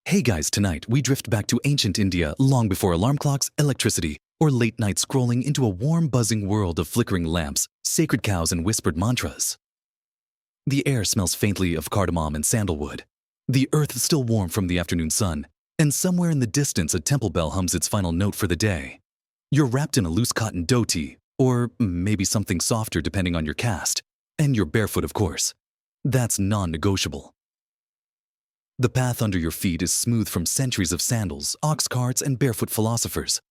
Hey guys, tonight we drift back to ancient India long before alarm clocks, electricity, or late night scrolling into a warm, buzzing world of flickering lamps, sacred cows, and whispered mantras. The air smells faintly of cardamom and sandalwood. The earth is still warm from the afternoon sun, and somewhere in the distance a temple bell hums its final note for the day. You're wrapped in a loose cotton dhoti, or maybe something softer depending on your caste, and you're barefoot, of course. That's non-negotiable. The path under your feet is smooth from centuries of sandals, ox carts, and barefoot philosophers.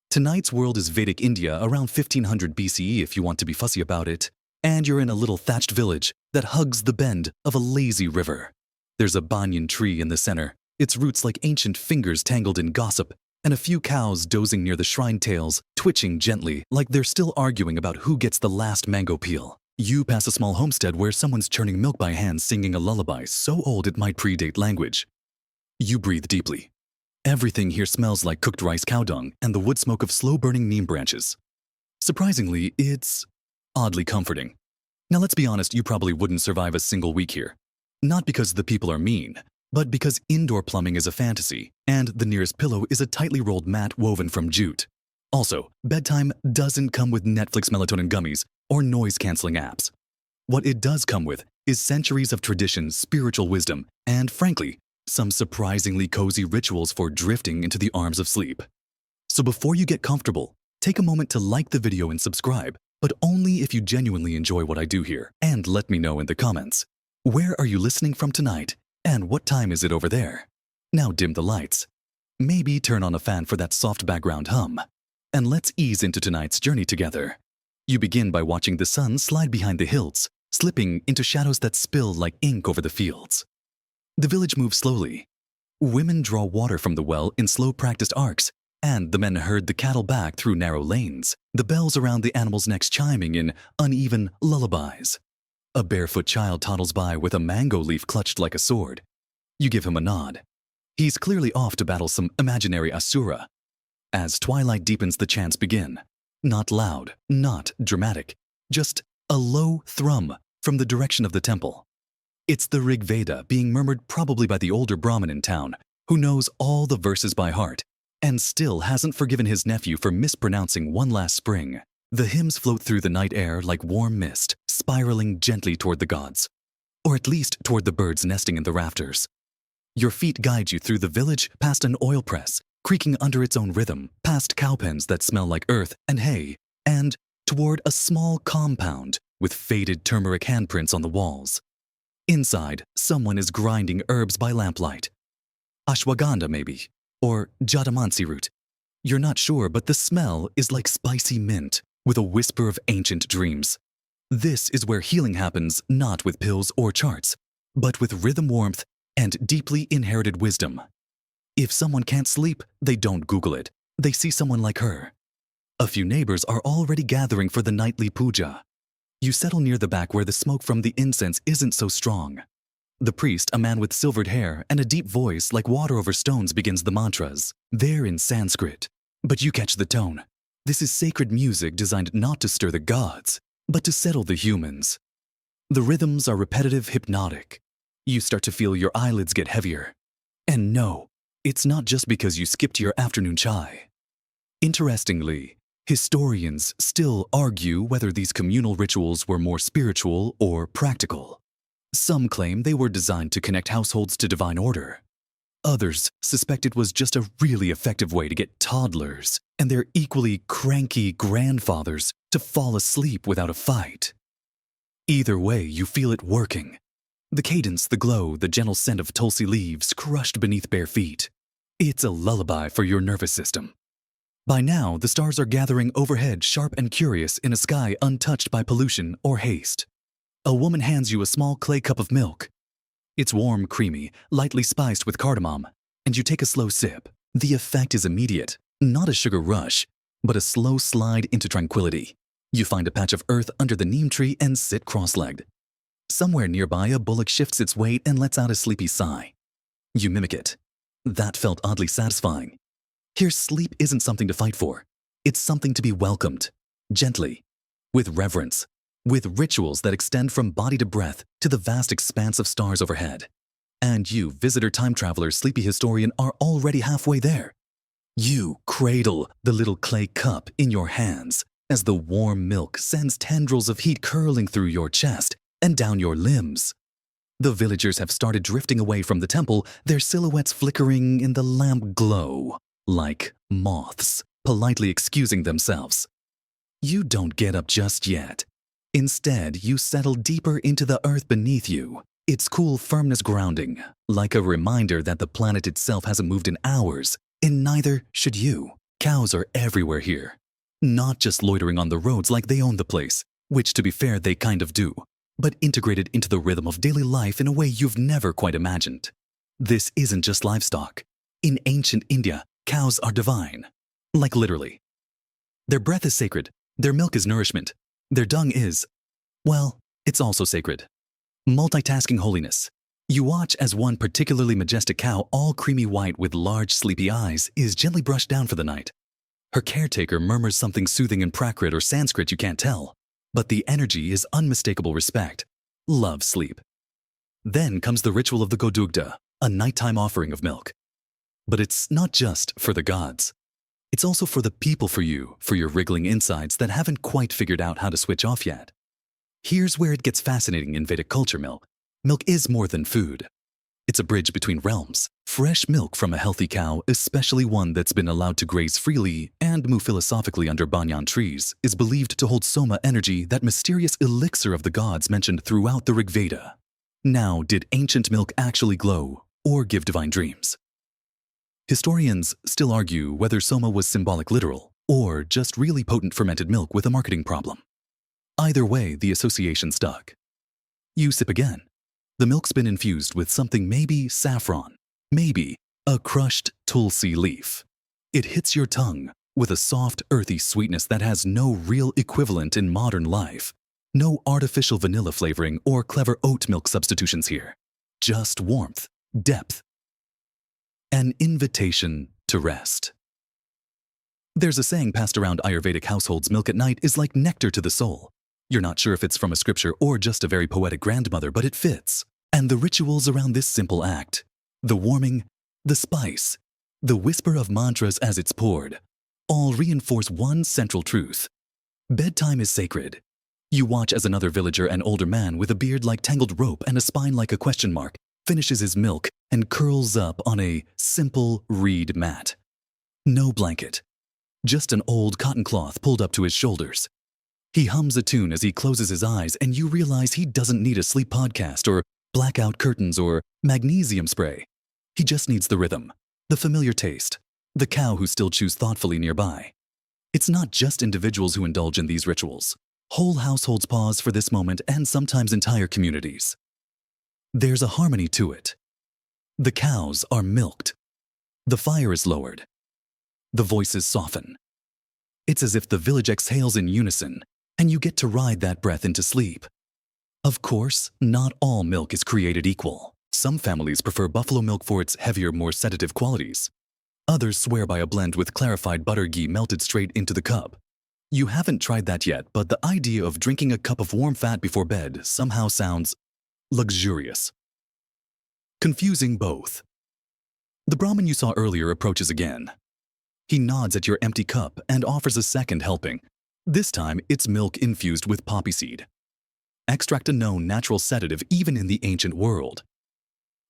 Tonight's world is Vedic India around 1500 BCE if you want to be fussy about it, and you're in a little thatched village that hugs the bend of a lazy river. There's a banyan tree in the center, its roots like ancient fingers tangled in gossip, and a few cows dozing near the shrine tails, twitching gently like they're still arguing about who gets the last mango peel. You pass a small homestead where someone's churning milk by hand singing a lullaby so old it might predate language. You breathe deeply. Everything here smells like cooked rice cow dung and the wood smoke of slow-burning neem branches. Surprisingly, it's oddly comforting. Now let's be honest, you probably wouldn't survive a single week here. Not because the people are mean, but because indoor plumbing is a fantasy, and the nearest pillow is a tightly rolled mat woven from jute. Also, bedtime doesn't come with Netflix melatonin gummies or noise-canceling apps. What it does come with is centuries of tradition, spiritual wisdom, and frankly, some surprisingly cozy rituals for drifting into the arms of sleep. So before you get comfortable, take a moment to like the video and subscribe, but only if you genuinely enjoy what I do here, and let me know in the comments. Where are you listening from tonight, and what time is it over there? Now dim the lights. Maybe turn on a fan for that soft background hum. And let's ease into tonight's journey together. You begin by watching the sun slide behind the hills, slipping into shadows that spill like ink over the fields. The village moves slowly. Women draw water from the well in slow practiced arcs, and the men herd the cattle back through narrow lanes, the bells around the animals' necks chiming in uneven lullabies. A barefoot child toddles by with a mango leaf clutched like a sword. You give him a nod. He's clearly off to battle some imaginary asura. As twilight deepens, the chants begin. Not loud, not dramatic, just a low thrum from the direction of the temple. It's the Rig Veda being murmured probably by the older Brahmin in town, who knows all the verses by heart, and still hasn't forgiven his nephew for mispronouncing one last spring. The hymns float through the night air like warm mist, spiraling gently toward the gods, or at least toward the birds nesting in the rafters. Your feet guide you through the village, past an oil press, creaking under its own rhythm, past cowpens that smell like earth and hay, and toward a small compound with faded turmeric handprints on the walls. Inside, someone is grinding herbs by lamplight. Ashwagandha, maybe, or jadamansi root. You're not sure, but the smell is like spicy mint, with a whisper of ancient dreams. This is where healing happens, not with pills or charts, but with rhythm, warmth, and deeply inherited wisdom. If someone can't sleep, they don't Google it. They see someone like her. A few neighbors are already gathering for the nightly puja. You settle near the back where the smoke from the incense isn't so strong. The priest, a man with silvered hair and a deep voice like water over stones, begins the mantras. They're in Sanskrit, but you catch the tone. This is sacred music designed not to stir the gods, but to settle the humans. The rhythms are repetitive, hypnotic. You start to feel your eyelids get heavier. And no, it's not just because you skipped your afternoon chai. Interestingly, historians still argue whether these communal rituals were more spiritual or practical. Some claim they were designed to connect households to divine order. Others suspect it was just a really effective way to get toddlers and their equally cranky grandfathers to fall asleep without a fight. Either way, you feel it working. The cadence, the glow, the gentle scent of tulsi leaves crushed beneath bare feet. It's a lullaby for your nervous system. By now, the stars are gathering overhead, sharp and curious in a sky untouched by pollution or haste. A woman hands you a small clay cup of milk. It's warm, creamy, lightly spiced with cardamom, and you take a slow sip. The effect is immediate, not a sugar rush, but a slow slide into tranquility. You find a patch of earth under the neem tree and sit cross-legged. Somewhere nearby, a bullock shifts its weight and lets out a sleepy sigh. You mimic it. That felt oddly satisfying. Here, sleep isn't something to fight for. It's something to be welcomed, gently, with reverence, with rituals that extend from body to breath to the vast expanse of stars overhead. And you, visitor time traveler, sleepy historian, are already halfway there. You cradle the little clay cup in your hands as the warm milk sends tendrils of heat curling through your chest and down your limbs. The villagers have started drifting away from the temple, their silhouettes flickering in the lamp glow, like moths, politely excusing themselves. You don't get up just yet. Instead, you settle deeper into the earth beneath you, its cool firmness grounding, like a reminder that the planet itself hasn't moved in hours, and neither should you. Cows are everywhere here, not just loitering on the roads like they own the place, which to be fair they kind of do, but integrated into the rhythm of daily life in a way you've never quite imagined. This isn't just livestock. In ancient India, cows are divine. Like literally. Their breath is sacred, their milk is nourishment, their dung is, well, it's also sacred. Multitasking holiness. You watch as one particularly majestic cow, all creamy white with large sleepy eyes, is gently brushed down for the night. Her caretaker murmurs something soothing in Prakrit or Sanskrit you can't tell, but the energy is unmistakable respect. Love sleep. Then comes the ritual of the Godugda, a nighttime offering of milk. But it's not just for the gods. It's also for the people, for your wriggling insides that haven't quite figured out how to switch off yet. Here's where it gets fascinating in Vedic culture. Milk is more than food. It's a bridge between realms. Fresh milk from a healthy cow, especially one that's been allowed to graze freely and move philosophically under banyan trees, is believed to hold soma energy, that mysterious elixir of the gods mentioned throughout the Rig Veda. Now, did ancient milk actually glow or give divine dreams? Historians still argue whether soma was symbolic literal or just really potent fermented milk with a marketing problem. Either way, the association stuck. You sip again. The milk's been infused with something, maybe saffron, maybe a crushed tulsi leaf. It hits your tongue with a soft, earthy sweetness that has no real equivalent in modern life. No artificial vanilla flavoring or clever oat milk substitutions here. Just warmth, depth, an invitation to rest. There's a saying passed around Ayurvedic households: milk at night is like nectar to the soul. You're not sure if it's from a scripture or just a very poetic grandmother, but it fits. And the rituals around this simple act, the warming, the spice, the whisper of mantras as it's poured, all reinforce one central truth. Bedtime is sacred. You watch as another villager, an older man with a beard like tangled rope and a spine like a question mark, finishes his milk and curls up on a simple reed mat. No blanket, just an old cotton cloth pulled up to his shoulders. He hums a tune as he closes his eyes, and you realize he doesn't need a sleep podcast or blackout curtains or magnesium spray. He just needs the rhythm, the familiar taste, the cow who still chews thoughtfully nearby. It's not just individuals who indulge in these rituals. Whole households pause for this moment, and sometimes entire communities. There's a harmony to it. The cows are milked. The fire is lowered. The voices soften. It's as if the village exhales in unison, and you get to ride that breath into sleep. Of course, not all milk is created equal. Some families prefer buffalo milk for its heavier, more sedative qualities. Others swear by a blend with clarified butter ghee melted straight into the cup. You haven't tried that yet, but the idea of drinking a cup of warm fat before bed somehow sounds luxurious. Confusing both. The Brahmin you saw earlier approaches again. He nods at your empty cup and offers a second helping. This time, it's milk infused with poppy seed. Extract, a known natural sedative even in the ancient world.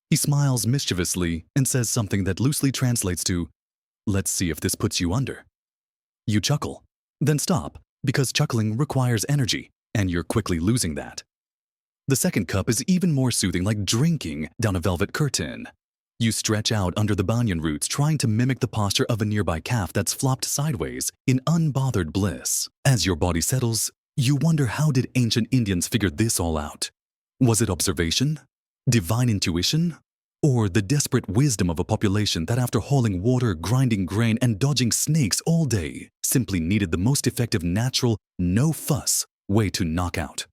He smiles mischievously and says something that loosely translates to, "Let's see if this puts you under." You chuckle, then stop, because chuckling requires energy, and you're quickly losing that. The second cup is even more soothing, like drinking down a velvet curtain. You stretch out under the banyan roots, trying to mimic the posture of a nearby calf that's flopped sideways in unbothered bliss. As your body settles, you wonder, how did ancient Indians figure this all out? Was it observation? Divine intuition? Or the desperate wisdom of a population that, after hauling water, grinding grain, and dodging snakes all day, simply needed the most effective, natural, no-fuss way to knock out?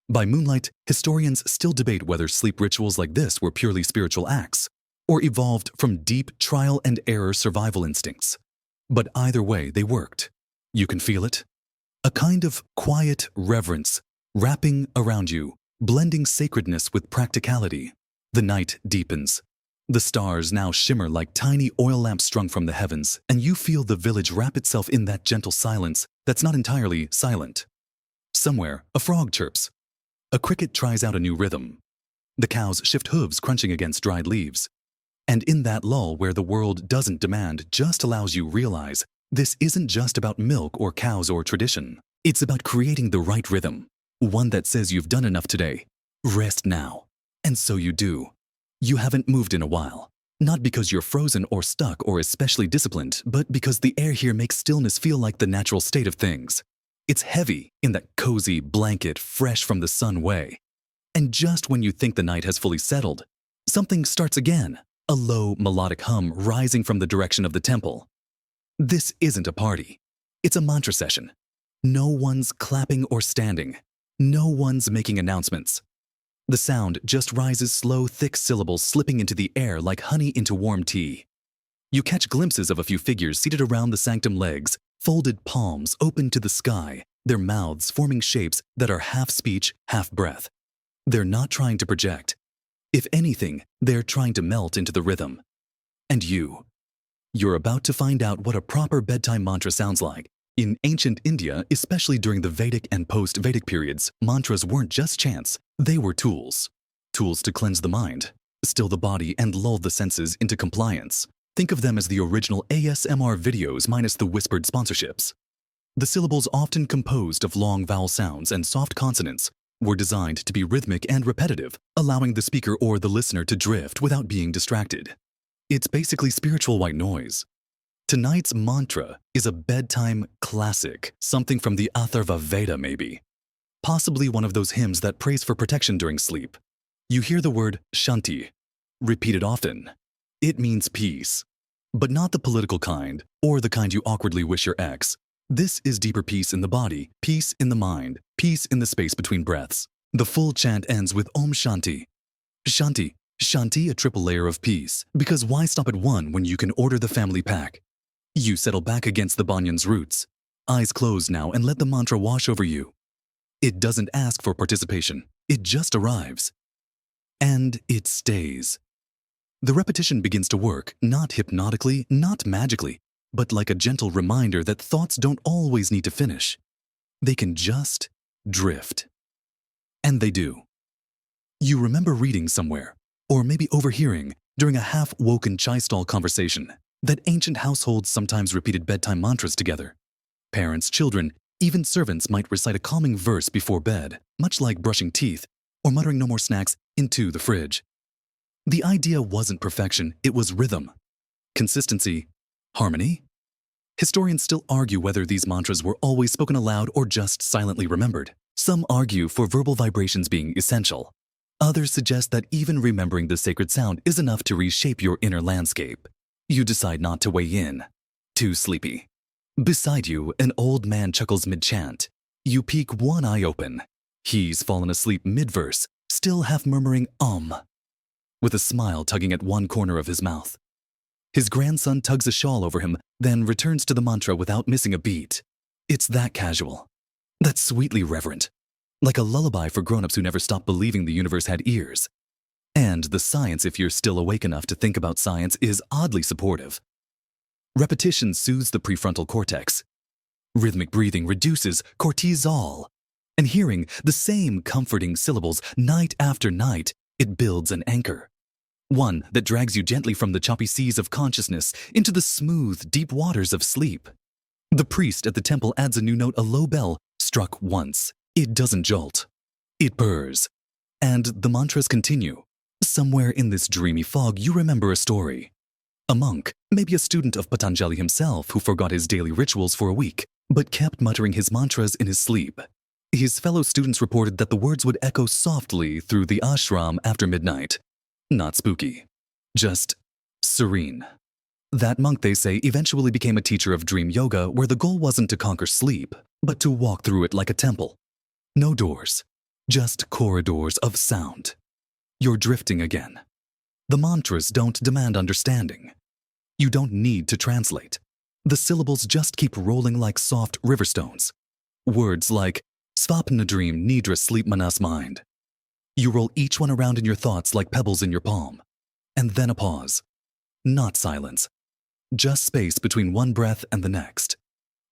By moonlight, historians still debate whether sleep rituals like this were purely spiritual acts or evolved from deep trial-and-error survival instincts. But either way, they worked. You can feel it. A kind of quiet reverence wrapping around you, blending sacredness with practicality. The night deepens. The stars now shimmer like tiny oil lamps strung from the heavens, and you feel the village wrap itself in that gentle silence that's not entirely silent. Somewhere, a frog chirps. A cricket tries out a new rhythm. The cows shift hooves crunching against dried leaves. And in that lull where the world doesn't demand just allows you realize this isn't just about milk or cows or tradition. It's about creating the right rhythm, one that says you've done enough today. Rest now. And so you do. You haven't moved in a while. Not because you're frozen or stuck or especially disciplined, but because the air here makes stillness feel like the natural state of things. It's heavy in that cozy blanket, fresh from the sun way. And just when you think the night has fully settled, something starts again, a low melodic hum rising from the direction of the temple. This isn't a party. It's a mantra session. No one's clapping or standing. No one's making announcements. The sound just rises slow, thick syllables slipping into the air like honey into warm tea. You catch glimpses of a few figures seated around the sanctum legs, folded palms open to the sky, their mouths forming shapes that are half speech, half breath. They're not trying to project. If anything, they're trying to melt into the rhythm. And you're about to find out what a proper bedtime mantra sounds like. In ancient India, especially during the Vedic and post-Vedic periods, mantras weren't just chants, they were tools. Tools to cleanse the mind, still the body, and lull the senses into compliance. Think of them as the original ASMR videos minus the whispered sponsorships. The syllables, often composed of long vowel sounds and soft consonants, were designed to be rhythmic and repetitive, allowing the speaker or the listener to drift without being distracted. It's basically spiritual white noise. Tonight's mantra is a bedtime classic, something from the Atharva Veda maybe. Possibly one of those hymns that prays for protection during sleep. You hear the word shanti, repeated often. It means peace, but not the political kind or the kind you awkwardly wish your ex. This is deeper peace in the body, peace in the mind, peace in the space between breaths. The full chant ends with Om Shanti. Shanti, Shanti, a triple layer of peace, because why stop at one when you can order the family pack? You settle back against the banyan's roots, eyes closed now, and let the mantra wash over you. It doesn't ask for participation, it just arrives. And it stays. The repetition begins to work, not hypnotically, not magically, but like a gentle reminder that thoughts don't always need to finish. They can just drift. And they do. You remember reading somewhere, or maybe overhearing, during a half-woken chai stall conversation, that ancient households sometimes repeated bedtime mantras together. Parents, children, even servants might recite a calming verse before bed, much like brushing teeth or muttering no more snacks into the fridge. The idea wasn't perfection, it was rhythm, consistency, harmony. Historians still argue whether these mantras were always spoken aloud or just silently remembered. Some argue for verbal vibrations being essential. Others suggest that even remembering the sacred sound is enough to reshape your inner landscape. You decide not to weigh in. Too sleepy. Beside you, an old man chuckles mid-chant. You peek one eye open. He's fallen asleep mid-verse, still half murmuring with a smile tugging at one corner of his mouth. His grandson tugs a shawl over him, then returns to the mantra without missing a beat. It's that casual. That's sweetly reverent. Like a lullaby for grown-ups who never stopped believing the universe had ears. And the science, if you're still awake enough to think about science, is oddly supportive. Repetition soothes the prefrontal cortex. Rhythmic breathing reduces cortisol. And hearing the same comforting syllables night after night, it builds an anchor. One that drags you gently from the choppy seas of consciousness into the smooth, deep waters of sleep. The priest at the temple adds a new note, a low bell, struck once. It doesn't jolt. It purrs. And the mantras continue. Somewhere in this dreamy fog, you remember a story. A monk, maybe a student of Patanjali himself, who forgot his daily rituals for a week, but kept muttering his mantras in his sleep. His fellow students reported that the words would echo softly through the ashram after midnight. Not spooky, just serene. That monk, they say, eventually became a teacher of dream yoga, where the goal wasn't to conquer sleep, but to walk through it like a temple. No doors, just corridors of sound. You're drifting again. The mantras don't demand understanding. You don't need to translate. The syllables just keep rolling like soft river stones. Words like Svapna dream, Nidra sleep manas mind. You roll each one around in your thoughts like pebbles in your palm. And then a pause. Not silence. Just space between one breath and the next.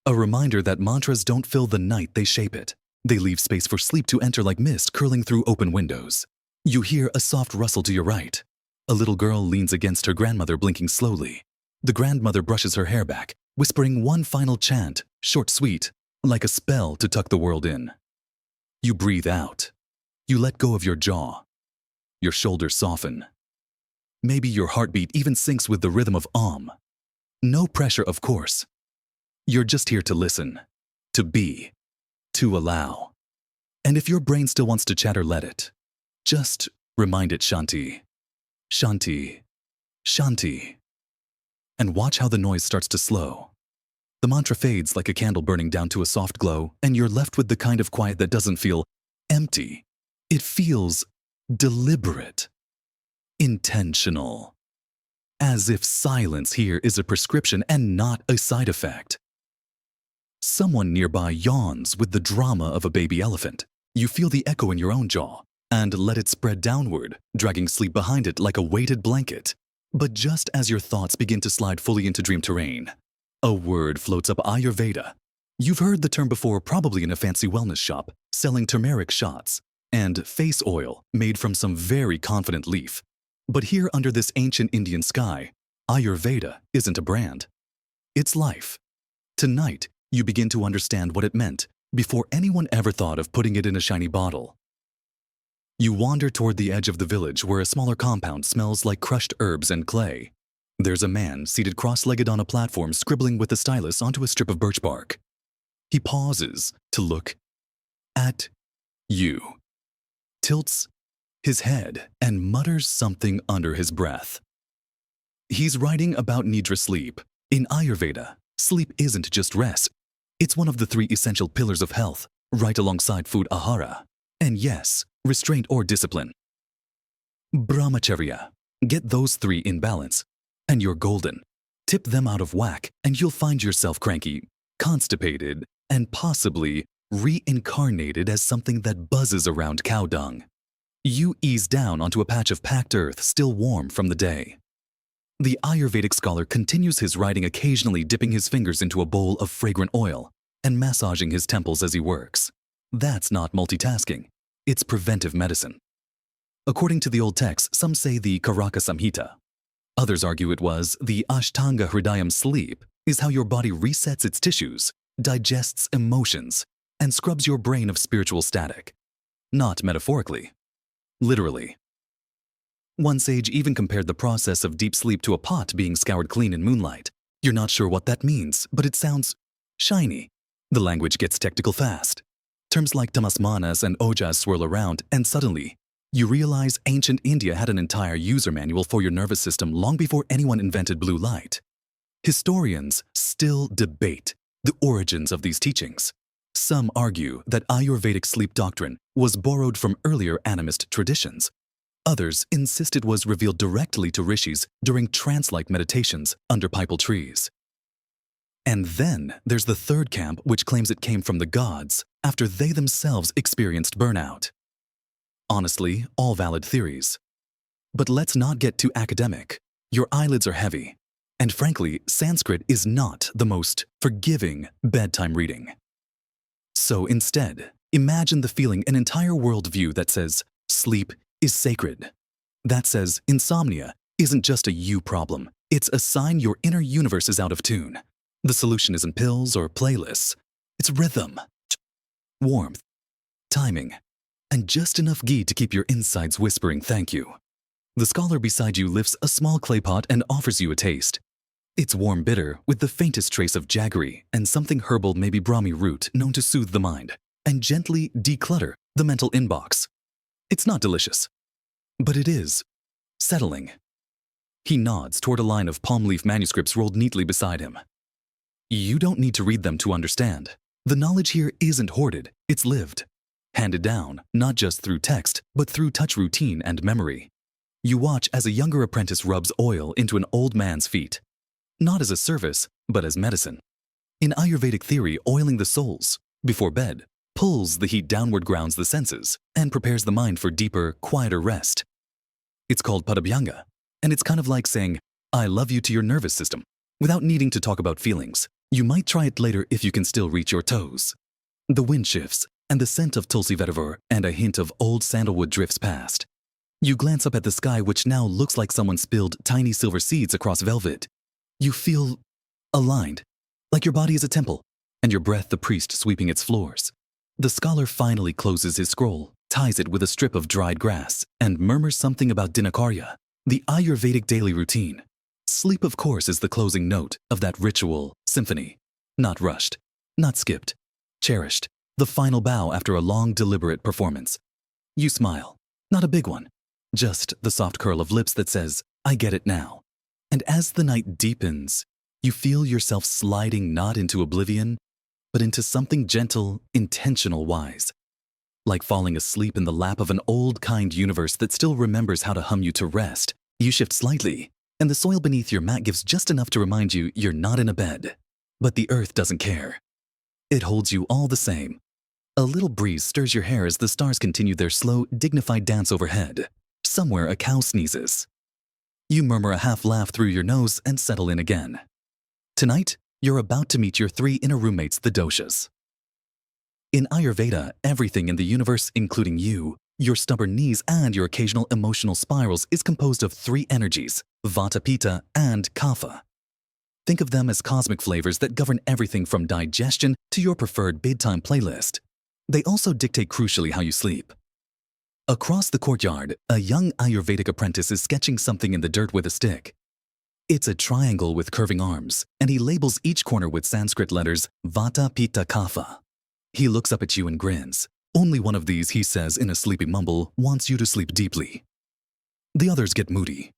A reminder that mantras don't fill the night, they shape it. They leave space for sleep to enter like mist curling through open windows. You hear a soft rustle to your right. A little girl leans against her grandmother, blinking slowly. The grandmother brushes her hair back, whispering one final chant, short, sweet, like a spell to tuck the world in. You breathe out. You let go of your jaw. Your shoulders soften. Maybe your heartbeat even syncs with the rhythm of Om. No pressure, of course. You're just here to listen, to be, to allow. And if your brain still wants to chatter, let it. Just remind it Shanti, Shanti, Shanti. And watch how the noise starts to slow. The mantra fades like a candle burning down to a soft glow, and you're left with the kind of quiet that doesn't feel empty. It feels deliberate, intentional. As if silence here is a prescription and not a side effect. Someone nearby yawns with the drama of a baby elephant. You feel the echo in your own jaw and let it spread downward, dragging sleep behind it like a weighted blanket. But just as your thoughts begin to slide fully into dream terrain, a word floats up: Ayurveda. You've heard the term before, probably in a fancy wellness shop, selling turmeric shots and face oil made from some very confident leaf. But here under this ancient Indian sky, Ayurveda isn't a brand. It's life. Tonight, you begin to understand what it meant before anyone ever thought of putting it in a shiny bottle. You wander toward the edge of the village where a smaller compound smells like crushed herbs and clay. There's a man seated cross-legged on a platform scribbling with a stylus onto a strip of birch bark. He pauses to look at you, tilts his head and mutters something under his breath. He's writing about Nidra sleep. In Ayurveda, sleep isn't just rest. It's one of the 3 essential pillars of health, right alongside food ahara. And yes, restraint or discipline. Brahmacharya. Get those 3 in balance, and you're golden. Tip them out of whack, and you'll find yourself cranky, constipated, and possibly reincarnated as something that buzzes around cow dung. You ease down onto a patch of packed earth still warm from the day. The Ayurvedic scholar continues his writing, occasionally dipping his fingers into a bowl of fragrant oil and massaging his temples as he works. That's not multitasking. It's preventive medicine. According to the old texts, some say the Karaka Samhita. Others argue it was the Ashtanga Hridayam. Sleep is how your body resets its tissues, digests emotions, and scrubs your brain of spiritual static. Not metaphorically. Literally. One sage even compared the process of deep sleep to a pot being scoured clean in moonlight. You're not sure what that means, but it sounds shiny. The language gets technical fast. Terms like tamasmanas and ojas swirl around, and suddenly, you realize ancient India had an entire user manual for your nervous system long before anyone invented blue light. Historians still debate the origins of these teachings. Some argue that Ayurvedic sleep doctrine was borrowed from earlier animist traditions. Others insist it was revealed directly to rishis during trance-like meditations under pipal trees. And then there's the third camp, which claims it came from the gods after they themselves experienced burnout. Honestly, all valid theories. But let's not get too academic. Your eyelids are heavy. And frankly, Sanskrit is not the most forgiving bedtime reading. So instead, imagine the feeling an entire worldview that says sleep is sacred. That says insomnia isn't just a you problem. It's a sign your inner universe is out of tune. The solution isn't pills or playlists. It's rhythm, warmth, timing, and just enough ghee to keep your insides whispering thank you. The scholar beside you lifts a small clay pot and offers you a taste. It's warm bitter with the faintest trace of jaggery and something herbal, maybe Brahmi root, known to soothe the mind and gently declutter the mental inbox. It's not delicious, but it is settling. He nods toward a line of palm leaf manuscripts rolled neatly beside him. You don't need to read them to understand. The knowledge here isn't hoarded, it's lived. Handed down, not just through text, but through touch, routine, and memory. You watch as a younger apprentice rubs oil into an old man's feet. Not as a service, but as medicine. In Ayurvedic theory, oiling the soles, before bed, pulls the heat downward, grounds the senses, and prepares the mind for deeper, quieter rest. It's called Padabhyanga, and it's kind of like saying, I love you to your nervous system, without needing to talk about feelings. You might try it later if you can still reach your toes. The wind shifts, and the scent of tulsi vetiver and a hint of old sandalwood drifts past. You glance up at the sky, which now looks like someone spilled tiny silver seeds across velvet. You feel aligned, like your body is a temple, and your breath the priest sweeping its floors. The scholar finally closes his scroll, ties it with a strip of dried grass, and murmurs something about Dinakarya, the Ayurvedic daily routine. Sleep, of course, is the closing note of that ritual symphony. Not rushed, not skipped, cherished, the final bow after a long, deliberate performance. You smile, not a big one, just the soft curl of lips that says, I get it now. And as the night deepens, you feel yourself sliding not into oblivion, but into something gentle, intentional wise. Like falling asleep in the lap of an old, kind universe that still remembers how to hum you to rest. You shift slightly, and the soil beneath your mat gives just enough to remind you you're not in a bed. But the earth doesn't care. It holds you all the same. A little breeze stirs your hair as the stars continue their slow, dignified dance overhead. Somewhere a cow sneezes. You murmur a half laugh through your nose and settle in again. Tonight, you're about to meet your 3 inner roommates, the doshas. In Ayurveda, everything in the universe, including you, your stubborn knees, and your occasional emotional spirals is composed of 3 energies, Vata, Pitta, and Kapha. Think of them as cosmic flavors that govern everything from digestion to your preferred bedtime playlist. They also dictate crucially how you sleep. Across the courtyard, a young Ayurvedic apprentice is sketching something in the dirt with a stick. It's a triangle with curving arms, and he labels each corner with Sanskrit letters Vata, Pitta, Kapha. He looks up at you and grins. Only one of these, he says in a sleepy mumble, wants you to sleep deeply. The others get moody.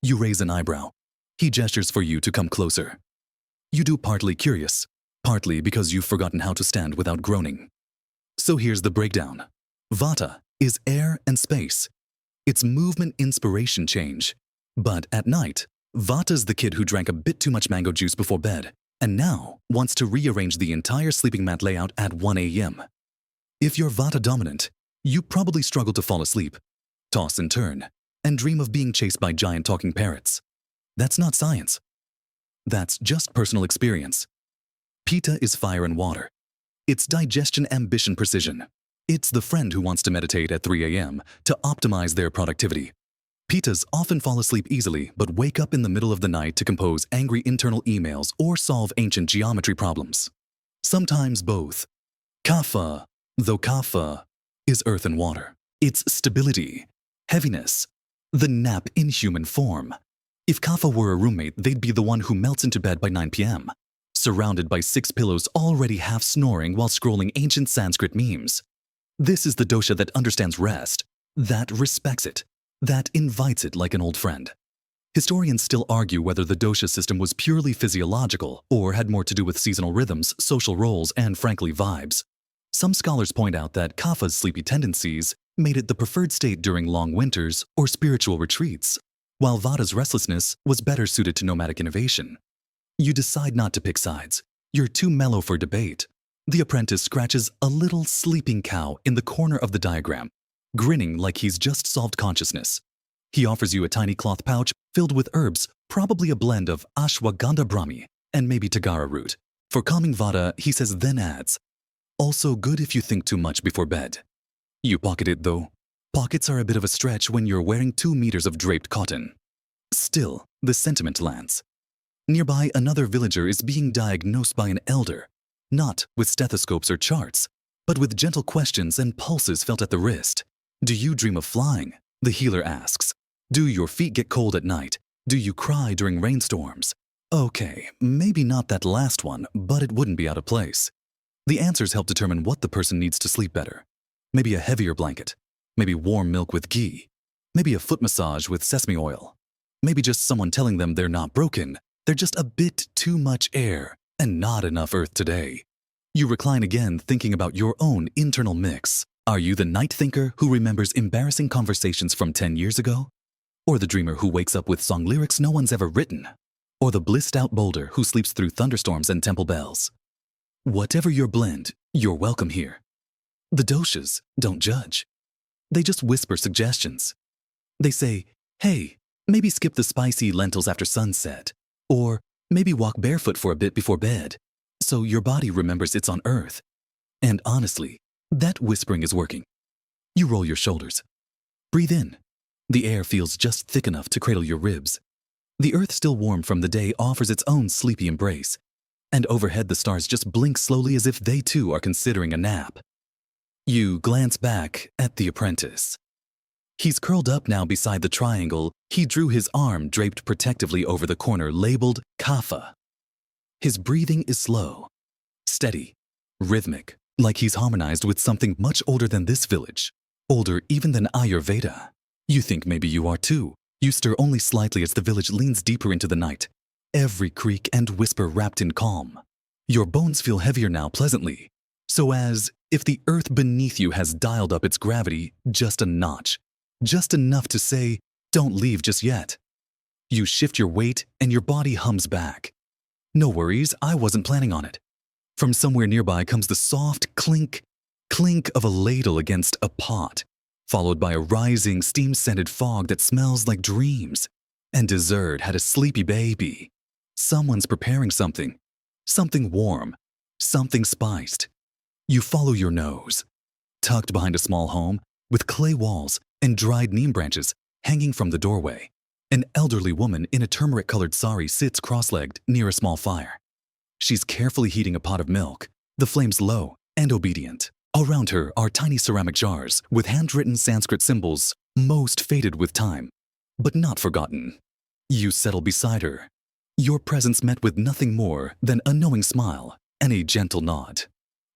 You raise an eyebrow. He gestures for you to come closer. You do, partly curious, partly because you've forgotten how to stand without groaning. So here's the breakdown. Vata is air and space. It's movement, inspiration, change. But at night, Vata's the kid who drank a bit too much mango juice before bed and now wants to rearrange the entire sleeping mat layout at 1 a.m. If you're Vata dominant, you probably struggle to fall asleep, toss and turn, and dream of being chased by giant talking parrots. That's not science. That's just personal experience. Pitta is fire and water. It's digestion, ambition, precision. It's the friend who wants to meditate at 3 a.m. to optimize their productivity. Pittas often fall asleep easily but wake up in the middle of the night to compose angry internal emails or solve ancient geometry problems. Sometimes both. Kapha, though Kapha is earth and water. It's stability, heaviness, the nap in human form. If Kapha were a roommate, they'd be the one who melts into bed by 9 p.m., surrounded by 6 pillows already half snoring while scrolling ancient Sanskrit memes. This is the dosha that understands rest, that respects it, that invites it like an old friend. Historians still argue whether the dosha system was purely physiological or had more to do with seasonal rhythms, social roles, and frankly, vibes. Some scholars point out that Kapha's sleepy tendencies made it the preferred state during long winters or spiritual retreats, while Vata's restlessness was better suited to nomadic innovation. You decide not to pick sides. You're too mellow for debate. The apprentice scratches a little sleeping cow in the corner of the diagram, grinning like he's just solved consciousness. He offers you a tiny cloth pouch filled with herbs, probably a blend of ashwagandha brahmi and maybe tagara root. For calming Vata, he says, then adds, also good if you think too much before bed. You pocket it though. Pockets are a bit of a stretch when you're wearing 2 meters of draped cotton. Still, the sentiment lands. Nearby, another villager is being diagnosed by an elder, not with stethoscopes or charts, but with gentle questions and pulses felt at the wrist. Do you dream of flying? The healer asks. Do your feet get cold at night? Do you cry during rainstorms? Okay, maybe not that last one, but it wouldn't be out of place. The answers help determine what the person needs to sleep better. Maybe a heavier blanket. Maybe warm milk with ghee. Maybe a foot massage with sesame oil. Maybe just someone telling them they're not broken. They're just a bit too much air and not enough earth today. You recline again, thinking about your own internal mix. Are you the night thinker who remembers embarrassing conversations from 10 years ago? Or the dreamer who wakes up with song lyrics no one's ever written? Or the blissed-out boulder who sleeps through thunderstorms and temple bells? Whatever your blend, you're welcome here. The doshas don't judge. They just whisper suggestions. They say, hey, maybe skip the spicy lentils after sunset, or maybe walk barefoot for a bit before bed, so your body remembers it's on Earth. And honestly, that whispering is working. You roll your shoulders. Breathe in. The air feels just thick enough to cradle your ribs. The Earth, still warm from the day, offers its own sleepy embrace. And overhead the stars just blink slowly as if they too are considering a nap. You glance back at the apprentice. He's curled up now beside the triangle he drew, his arm draped protectively over the corner labeled kapha. His breathing is slow, steady, rhythmic, like he's harmonized with something much older than this village, older even than Ayurveda. You think maybe you are too. You stir only slightly as the village leans deeper into the night, every creak and whisper wrapped in calm. Your bones feel heavier now pleasantly, so as if the earth beneath you has dialed up its gravity just a notch, just enough to say, don't leave just yet. You shift your weight and your body hums back. No worries, I wasn't planning on it. From somewhere nearby comes the soft clink, clink of a ladle against a pot, followed by a rising steam-scented fog that smells like dreams. And dessert had a sleepy baby. Someone's preparing something warm, something spiced. You follow your nose. Tucked behind a small home with clay walls and dried neem branches hanging from the doorway, an elderly woman in a turmeric-colored sari sits cross-legged near a small fire. She's carefully heating a pot of milk, the flames low and obedient. Around her are tiny ceramic jars with handwritten Sanskrit symbols, most faded with time, but not forgotten. You settle beside her, your presence met with nothing more than a knowing smile and a gentle nod.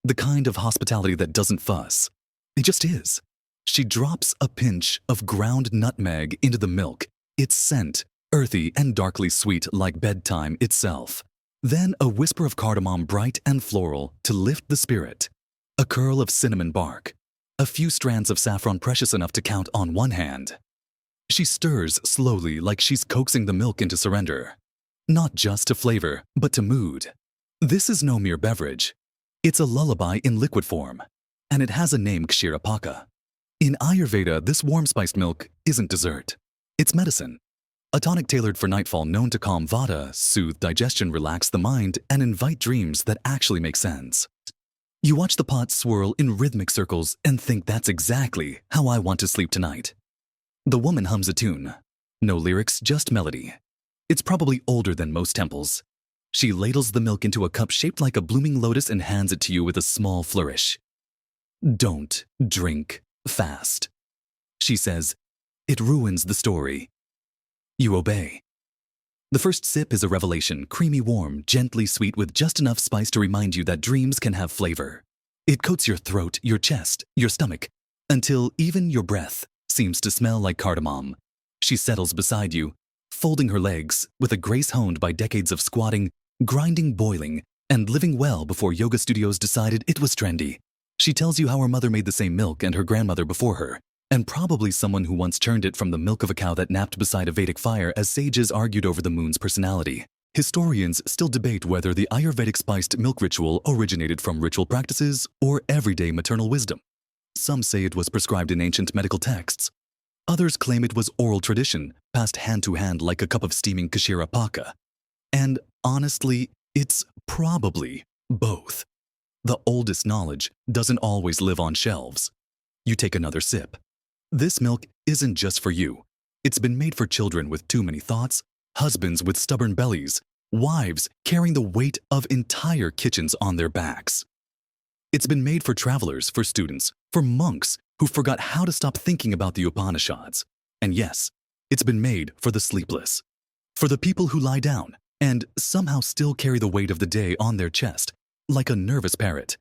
The kind of hospitality that doesn't fuss. It just is. She drops a pinch of ground nutmeg into the milk, its scent earthy and darkly sweet like bedtime itself. Then a whisper of cardamom bright and floral to lift the spirit. A curl of cinnamon bark. A few strands of saffron precious enough to count on one hand. She stirs slowly like she's coaxing the milk into surrender. Not just to flavor, but to mood. This is no mere beverage. It's a lullaby in liquid form, and it has a name, Kshirapaka. In Ayurveda, this warm-spiced milk isn't dessert. It's medicine. A tonic tailored for nightfall known to calm vata, soothe digestion, relax the mind, and invite dreams that actually make sense. You watch the pot swirl in rhythmic circles and think that's exactly how I want to sleep tonight. The woman hums a tune. No lyrics, just melody. It's probably older than most temples. She ladles the milk into a cup shaped like a blooming lotus and hands it to you with a small flourish. Don't drink fast. She says, it ruins the story. You obey. The first sip is a revelation, creamy warm, gently sweet with just enough spice to remind you that dreams can have flavor. It coats your throat, your chest, your stomach, until even your breath seems to smell like cardamom. She settles beside you, folding her legs with a grace honed by decades of squatting, grinding, boiling, and living well before yoga studios decided it was trendy. She tells you how her mother made the same milk and her grandmother before her, and probably someone who once churned it from the milk of a cow that napped beside a Vedic fire as sages argued over the moon's personality. Historians still debate whether the Ayurvedic spiced milk ritual originated from ritual practices or everyday maternal wisdom. Some say it was prescribed in ancient medical texts. Others claim it was oral tradition, passed hand to hand like a cup of steaming Kshirapaka. And honestly, it's probably both. The oldest knowledge doesn't always live on shelves. You take another sip. This milk isn't just for you. It's been made for children with too many thoughts, husbands with stubborn bellies, wives carrying the weight of entire kitchens on their backs. It's been made for travelers, for students, for monks who forgot how to stop thinking about the Upanishads. And yes, it's been made for the sleepless, for the people who lie down and somehow still carry the weight of the day on their chest, like a nervous parrot.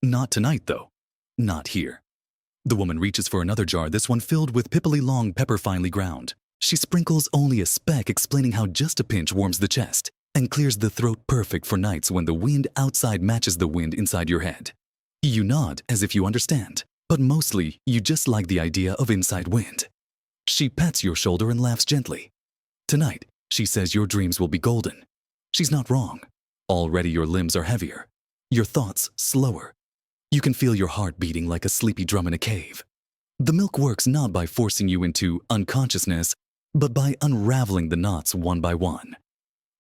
Not tonight, though. Not here. The woman reaches for another jar, this one filled with pippily long pepper finely ground. She sprinkles only a speck, explaining how just a pinch warms the chest and clears the throat, perfect for nights when the wind outside matches the wind inside your head. You nod as if you understand, but mostly you just like the idea of inside wind. She pats your shoulder and laughs gently. Tonight, she says your dreams will be golden. She's not wrong. Already your limbs are heavier, your thoughts slower. You can feel your heart beating like a sleepy drum in a cave. The milk works not by forcing you into unconsciousness, but by unraveling the knots one by one.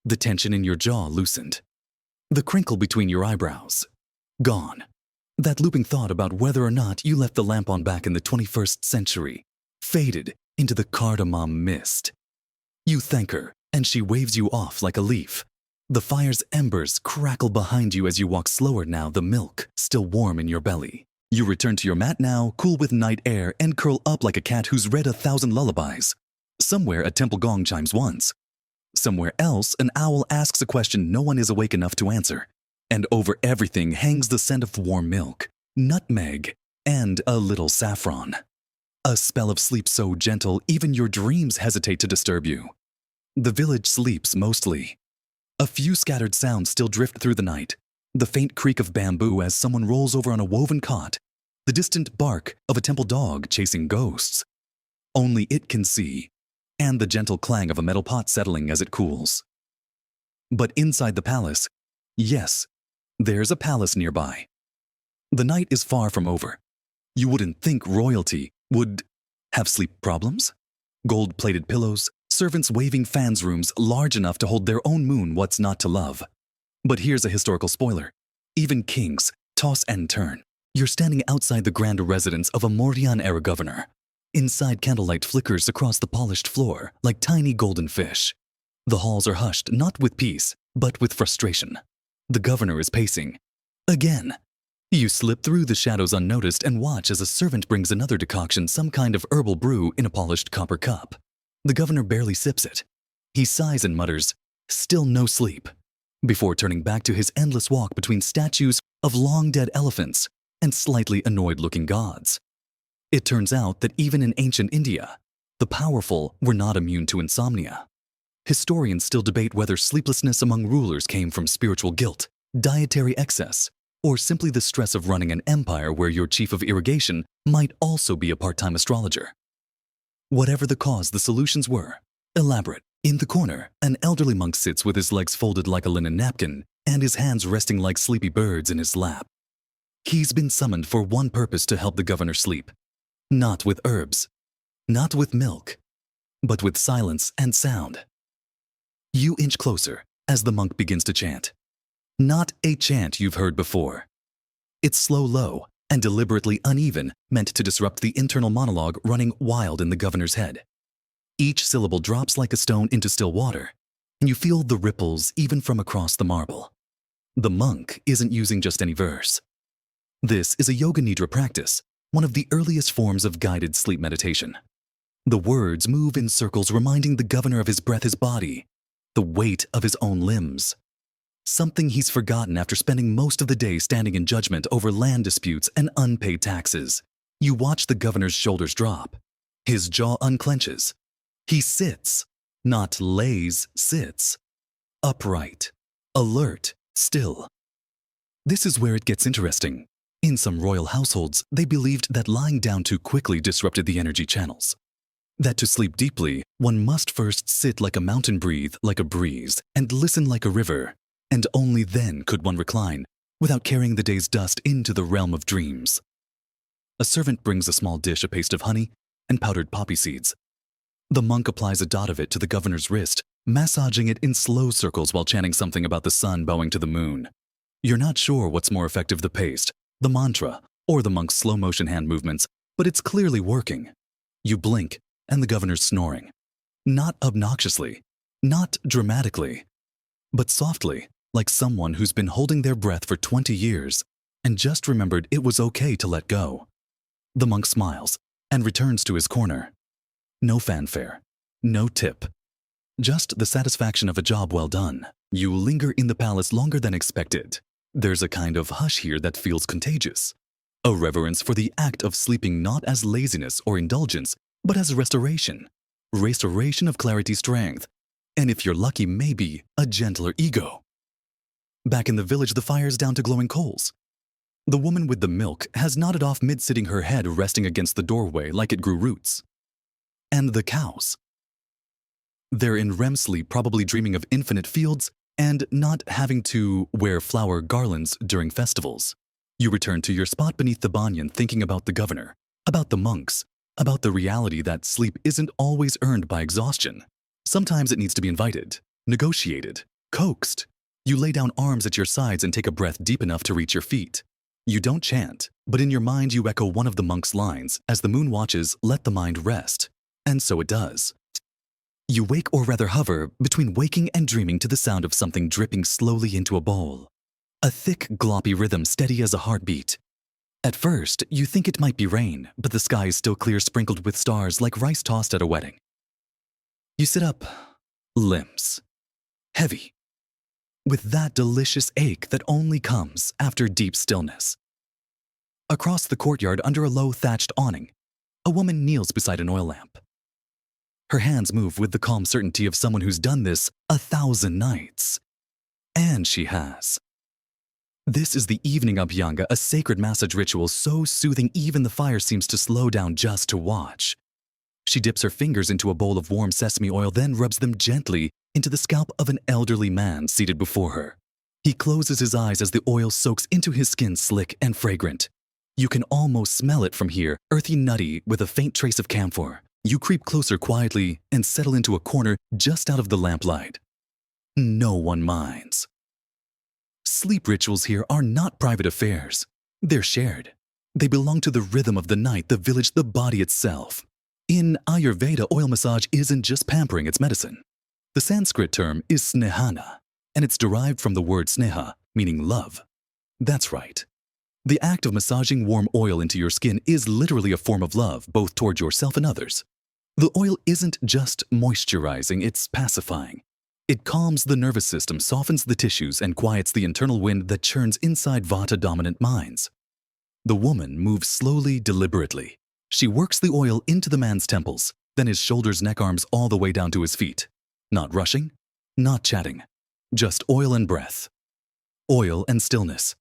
The tension in your jaw loosened. The crinkle between your eyebrows gone. That looping thought about whether or not you left the lamp on back in the 21st century faded into the cardamom mist. You thank her, and she waves you off like a leaf. The fire's embers crackle behind you as you walk slower now, the milk still warm in your belly. You return to your mat now, cool with night air, and curl up like a cat who's read 1,000 lullabies. Somewhere a temple gong chimes once. Somewhere else an owl asks a question no one is awake enough to answer. And over everything hangs the scent of warm milk, nutmeg, and a little saffron. A spell of sleep so gentle even your dreams hesitate to disturb you. The village sleeps mostly. A few scattered sounds still drift through the night. The faint creak of bamboo as someone rolls over on a woven cot. The distant bark of a temple dog chasing ghosts. Only it can see. And the gentle clang of a metal pot settling as it cools. But inside the palace, yes, there's a palace nearby. The night is far from over. You wouldn't think royalty would have sleep problems? Gold-plated pillows, servants waving fans, rooms large enough to hold their own moon, what's not to love. But here's a historical spoiler. Even kings toss and turn. You're standing outside the grand residence of a Mauryan-era governor. Inside, candlelight flickers across the polished floor like tiny golden fish. The halls are hushed not with peace, but with frustration. The governor is pacing. Again. You slip through the shadows unnoticed and watch as a servant brings another decoction, some kind of herbal brew in a polished copper cup. The governor barely sips it. He sighs and mutters, "Still no sleep," before turning back to his endless walk between statues of long-dead elephants and slightly annoyed-looking gods. It turns out that even in ancient India, the powerful were not immune to insomnia. Historians still debate whether sleeplessness among rulers came from spiritual guilt, dietary excess, or simply the stress of running an empire where your chief of irrigation might also be a part-time astrologer. Whatever the cause, the solutions were elaborate. In the corner, an elderly monk sits with his legs folded like a linen napkin and his hands resting like sleepy birds in his lap. He's been summoned for one purpose: to help the governor sleep. Not with herbs, not with milk, but with silence and sound. You inch closer as the monk begins to chant. Not a chant you've heard before. It's slow, low, and deliberately uneven, meant to disrupt the internal monologue running wild in the governor's head. Each syllable drops like a stone into still water, and you feel the ripples even from across the marble. The monk isn't using just any verse. This is a yoga nidra practice, one of the earliest forms of guided sleep meditation. The words move in circles, reminding the governor of his breath, his body, the weight of his own limbs. Something he's forgotten after spending most of the day standing in judgment over land disputes and unpaid taxes. You watch the governor's shoulders drop. His jaw unclenches. He sits, not lays, sits. Upright, alert, still. This is where it gets interesting. In some royal households, they believed that lying down too quickly disrupted the energy channels. That to sleep deeply, one must first sit like a mountain, breathe like a breeze, and listen like a river, and only then could one recline, without carrying the day's dust into the realm of dreams. A servant brings a small dish, a paste of honey and powdered poppy seeds. The monk applies a dot of it to the governor's wrist, massaging it in slow circles while chanting something about the sun bowing to the moon. You're not sure what's more effective, the paste, the mantra, or the monk's slow-motion hand movements, but it's clearly working. You blink, and the governor's snoring. Not obnoxiously, not dramatically, but softly, like someone who's been holding their breath for 20 years and just remembered it was okay to let go. The monk smiles and returns to his corner. No fanfare, no tip, just the satisfaction of a job well done. You linger in the palace longer than expected. There's a kind of hush here that feels contagious. A reverence for the act of sleeping, not as laziness or indulgence, but as restoration. Restoration of clarity, strength, and if you're lucky, maybe a gentler ego. Back in the village, the fire's down to glowing coals. The woman with the milk has nodded off mid-sitting, her head resting against the doorway like it grew roots. And the cows. They're in REM sleep, probably dreaming of infinite fields and not having to wear flower garlands during festivals. You return to your spot beneath the banyan thinking about the governor, about the monks, about the reality that sleep isn't always earned by exhaustion. Sometimes it needs to be invited, negotiated, coaxed. You lay down arms at your sides and take a breath deep enough to reach your feet. You don't chant, but in your mind you echo one of the monk's lines as the moon watches, "Let the mind rest." And so it does. You wake, or rather hover, between waking and dreaming to the sound of something dripping slowly into a bowl. A thick, gloppy rhythm steady as a heartbeat. At first, you think it might be rain, but the sky is still clear, sprinkled with stars like rice tossed at a wedding. You sit up, limbs heavy, with that delicious ache that only comes after deep stillness. Across the courtyard, under a low thatched awning, a woman kneels beside an oil lamp. Her hands move with the calm certainty of someone who's done this 1,000 nights. And she has. This is the evening abhyanga, a sacred massage ritual so soothing even the fire seems to slow down just to watch. She dips her fingers into a bowl of warm sesame oil, then rubs them gently into the scalp of an elderly man seated before her. He closes his eyes as the oil soaks into his skin, slick and fragrant. You can almost smell it from here, earthy, nutty, with a faint trace of camphor. You creep closer quietly and settle into a corner just out of the lamplight. No one minds. Sleep rituals here are not private affairs. They're shared. They belong to the rhythm of the night, the village, the body itself. In Ayurveda, oil massage isn't just pampering, it's medicine. The Sanskrit term is snehana, and it's derived from the word sneha, meaning love. That's right. The act of massaging warm oil into your skin is literally a form of love, both toward yourself and others. The oil isn't just moisturizing, it's pacifying. It calms the nervous system, softens the tissues, and quiets the internal wind that churns inside Vata-dominant minds. The woman moves slowly, deliberately. She works the oil into the man's temples, then his shoulders, neck, arms, all the way down to his feet. Not rushing, not chatting, just oil and breath. Oil and stillness.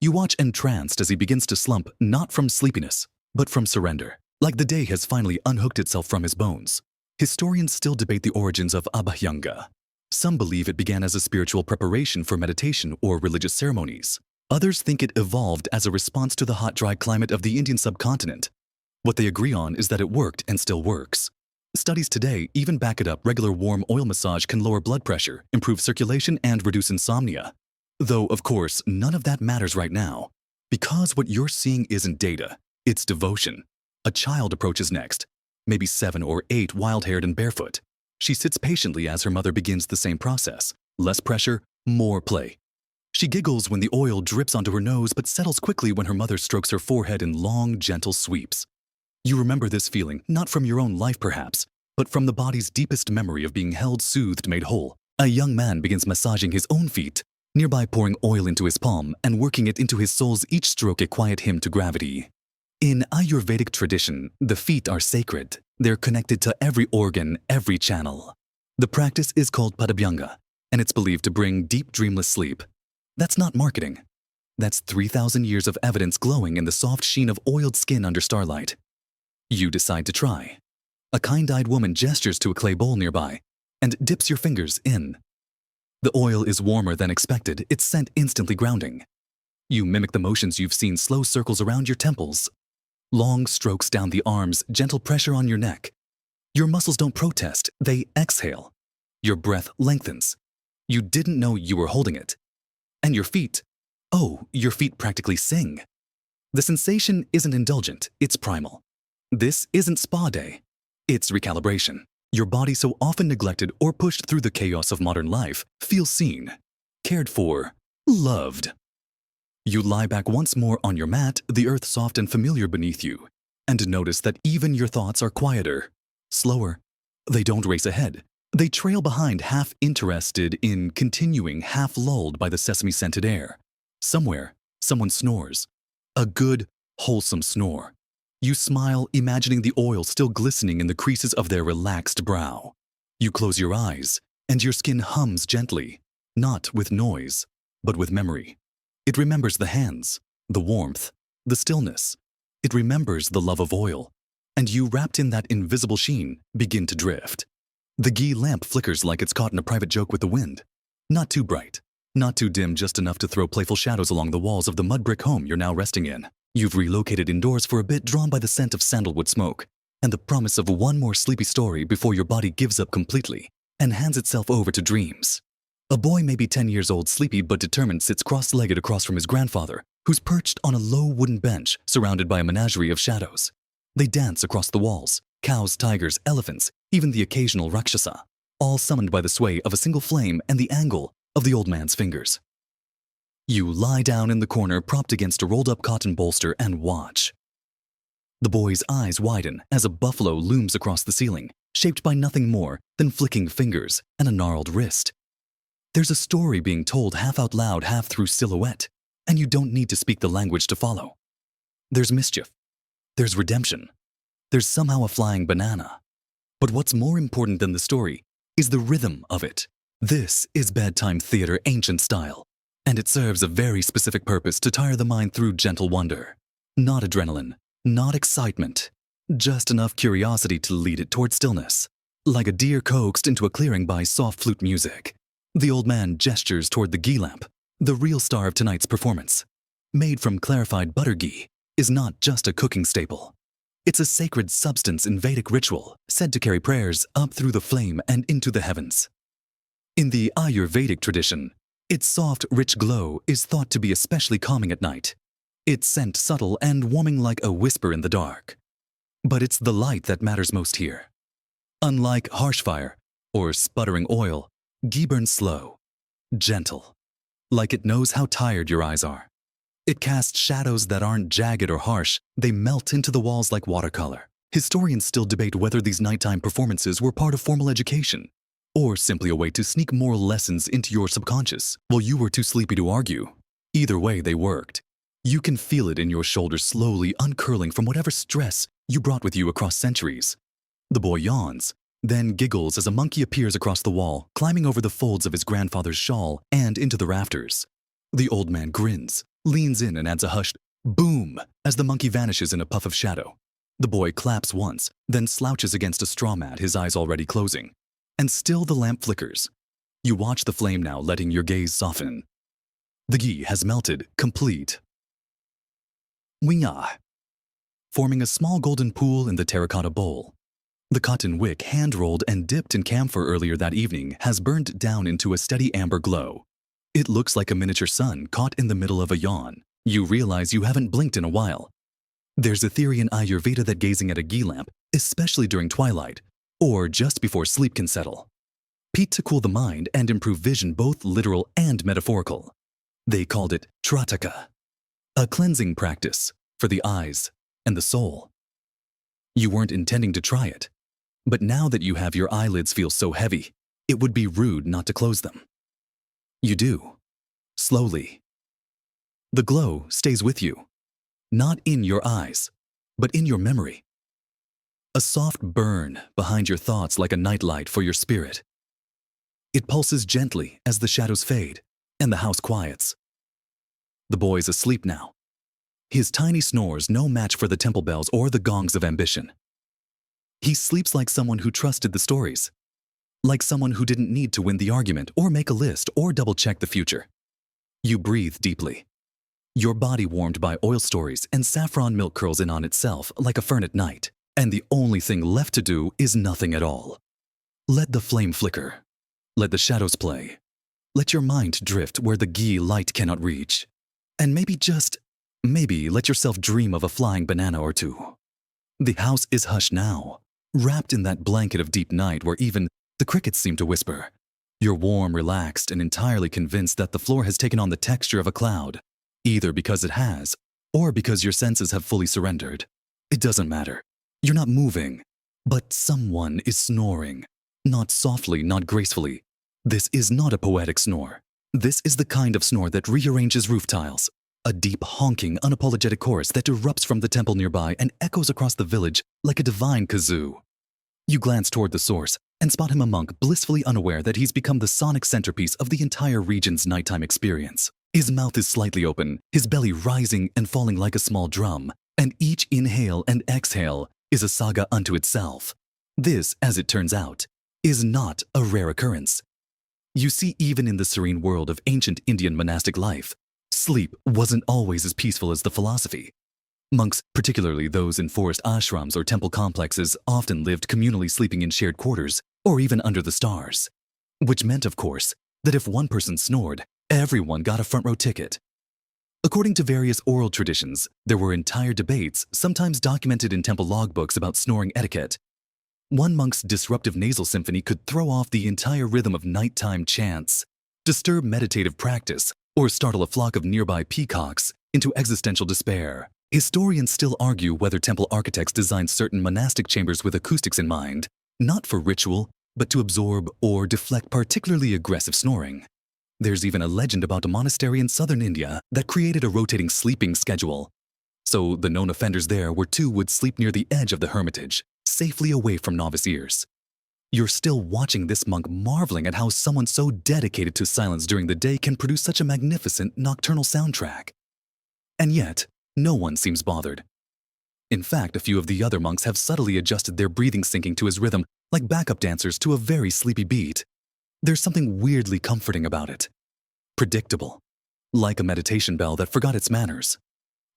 You watch entranced as he begins to slump, not from sleepiness, but from surrender, like the day has finally unhooked itself from his bones. Historians still debate the origins of abhyanga. Some believe it began as a spiritual preparation for meditation or religious ceremonies. Others think it evolved as a response to the hot, dry climate of the Indian subcontinent. What they agree on is that it worked and still works. Studies today even back it up. Regular warm oil massage can lower blood pressure, improve circulation, and reduce insomnia. Though, of course, none of that matters right now. Because what you're seeing isn't data, it's devotion. A child approaches next, maybe 7 or 8, wild-haired and barefoot. She sits patiently as her mother begins the same process. Less pressure, more play. She giggles when the oil drips onto her nose, but settles quickly when her mother strokes her forehead in long, gentle sweeps. You remember this feeling, not from your own life perhaps, but from the body's deepest memory of being held, soothed, made whole. A young man begins massaging his own feet, nearby pouring oil into his palm and working it into his soles, each stroke a quiet hymn to gravity. In Ayurvedic tradition, the feet are sacred. They're connected to every organ, every channel. The practice is called padabhyanga, and it's believed to bring deep, dreamless sleep. That's not marketing. That's 3,000 years of evidence glowing in the soft sheen of oiled skin under starlight. You decide to try. A kind-eyed woman gestures to a clay bowl nearby and dips your fingers in. The oil is warmer than expected, its scent instantly grounding. You mimic the motions you've seen, slow circles around your temples, long strokes down the arms, gentle pressure on your neck. Your muscles don't protest, they exhale. Your breath lengthens. You didn't know you were holding it. And your feet, your feet practically sing. The sensation isn't indulgent, it's primal. This isn't spa day, it's recalibration. Your body, so often neglected or pushed through the chaos of modern life, feels seen, cared for, loved. You lie back once more on your mat, the earth soft and familiar beneath you, and notice that even your thoughts are quieter, slower. They don't race ahead. They trail behind, half interested in continuing, half lulled by the sesame-scented air. Somewhere, someone snores. A good, wholesome snore. You smile, imagining the oil still glistening in the creases of their relaxed brow. You close your eyes, and your skin hums gently, not with noise, but with memory. It remembers the hands, the warmth, the stillness. It remembers the love of oil, and you, wrapped in that invisible sheen, begin to drift. The ghee lamp flickers like it's caught in a private joke with the wind. Not too bright, Not too dim, just enough to throw playful shadows along the walls of the mud brick home you're now resting in. You've relocated indoors for a bit, drawn by the scent of sandalwood smoke and the promise of one more sleepy story before your body gives up completely and hands itself over to dreams. A boy maybe 10 years old, sleepy but determined, sits cross-legged across from his grandfather, who's perched on a low wooden bench surrounded by a menagerie of shadows. They dance across the walls, cows, tigers, elephants, even the occasional rakshasa, all summoned by the sway of a single flame and the angle of the old man's fingers. You lie down in the corner, propped against a rolled-up cotton bolster, and watch. The boy's eyes widen as a buffalo looms across the ceiling, shaped by nothing more than flicking fingers and a gnarled wrist. There's a story being told half out loud, half through silhouette, and you don't need to speak the language to follow. There's mischief. There's redemption. There's somehow a flying banana. But what's more important than the story is the rhythm of it. This is bedtime theater, ancient style, and it serves a very specific purpose: to tire the mind through gentle wonder. Not adrenaline, not excitement, just enough curiosity to lead it toward stillness, like a deer coaxed into a clearing by soft flute music. The old man gestures toward the ghee lamp. The real star of tonight's performance, made from clarified butter ghee, is not just a cooking staple. It's a sacred substance in Vedic ritual, said to carry prayers up through the flame and into the heavens. In the Ayurvedic tradition, its soft, rich glow is thought to be especially calming at night. Its scent subtle and warming like a whisper in the dark. But it's the light that matters most here. Unlike harsh fire or sputtering oil, ghee burns slow, gentle, like it knows how tired your eyes are. It casts shadows that aren't jagged or harsh. They melt into the walls like watercolor. Historians still debate whether these nighttime performances were part of formal education, or simply a way to sneak moral lessons into your subconscious while you were too sleepy to argue. Either way, they worked. You can feel it in your shoulders, slowly uncurling from whatever stress you brought with you across centuries. The boy yawns, then giggles as a monkey appears across the wall, climbing over the folds of his grandfather's shawl and into the rafters. The old man grins, leans in, and adds a hushed boom as the monkey vanishes in a puff of shadow. The boy claps once, then slouches against a straw mat, his eyes already closing. And still the lamp flickers. You watch the flame now, letting your gaze soften. The ghee has melted, complete. Winya, forming a small golden pool in the terracotta bowl. The cotton wick, hand-rolled and dipped in camphor earlier that evening, has burned down into a steady amber glow. It looks like a miniature sun caught in the middle of a yawn. You realize you haven't blinked in a while. There's a theory in Ayurveda that gazing at a ghee lamp, especially during twilight, or just before sleep, can settle peat to cool the mind and improve vision, both literal and metaphorical. They called it trataka, a cleansing practice for the eyes and the soul. You weren't intending to try it, but now that you have, your eyelids feel so heavy, it would be rude not to close them. You do, slowly. The glow stays with you, not in your eyes, but in your memory. A soft burn behind your thoughts, like a nightlight for your spirit. It pulses gently as the shadows fade and the house quiets. The boy's asleep now. His tiny snores no match for the temple bells or the gongs of ambition. He sleeps like someone who trusted the stories, like someone who didn't need to win the argument or make a list or double-check the future. You breathe deeply, your body warmed by oil stories, and saffron milk curls in on itself like a fern at night, and the only thing left to do is nothing at all. Let the flame flicker. Let the shadows play. Let your mind drift where the ghee light cannot reach. And maybe, just maybe, let yourself dream of a flying banana or two. The house is hushed now, wrapped in that blanket of deep night where even the crickets seem to whisper. You're warm, relaxed, and entirely convinced that the floor has taken on the texture of a cloud, either because it has, or because your senses have fully surrendered. It doesn't matter. You're not moving, but someone is snoring. Not softly, not gracefully. This is not a poetic snore. This is the kind of snore that rearranges roof tiles. A deep, honking, unapologetic chorus that erupts from the temple nearby and echoes across the village like a divine kazoo. You glance toward the source and spot him, a monk, blissfully unaware that he's become the sonic centerpiece of the entire region's nighttime experience. His mouth is slightly open, his belly rising and falling like a small drum, and each inhale and exhale is a saga unto itself. This, as it turns out, is not a rare occurrence. You see, even in the serene world of ancient Indian monastic life, sleep wasn't always as peaceful as the philosophy. Monks, particularly those in forest ashrams or temple complexes, often lived communally, sleeping in shared quarters or even under the stars. Which meant, of course, that if one person snored, everyone got a front row ticket. According to various oral traditions, there were entire debates, sometimes documented in temple logbooks, about snoring etiquette. One monk's disruptive nasal symphony could throw off the entire rhythm of nighttime chants, disturb meditative practice, or startle a flock of nearby peacocks into existential despair. Historians still argue whether temple architects designed certain monastic chambers with acoustics in mind, not for ritual, but to absorb or deflect particularly aggressive snoring. There's even a legend about a monastery in southern India that created a rotating sleeping schedule. So the known offenders there would sleep near the edge of the hermitage, safely away from novice ears. You're still watching this monk, marveling at how someone so dedicated to silence during the day can produce such a magnificent nocturnal soundtrack. And yet, no one seems bothered. In fact, a few of the other monks have subtly adjusted their breathing, syncing to his rhythm, like backup dancers to a very sleepy beat. There's something weirdly comforting about it. Predictable. Like a meditation bell that forgot its manners.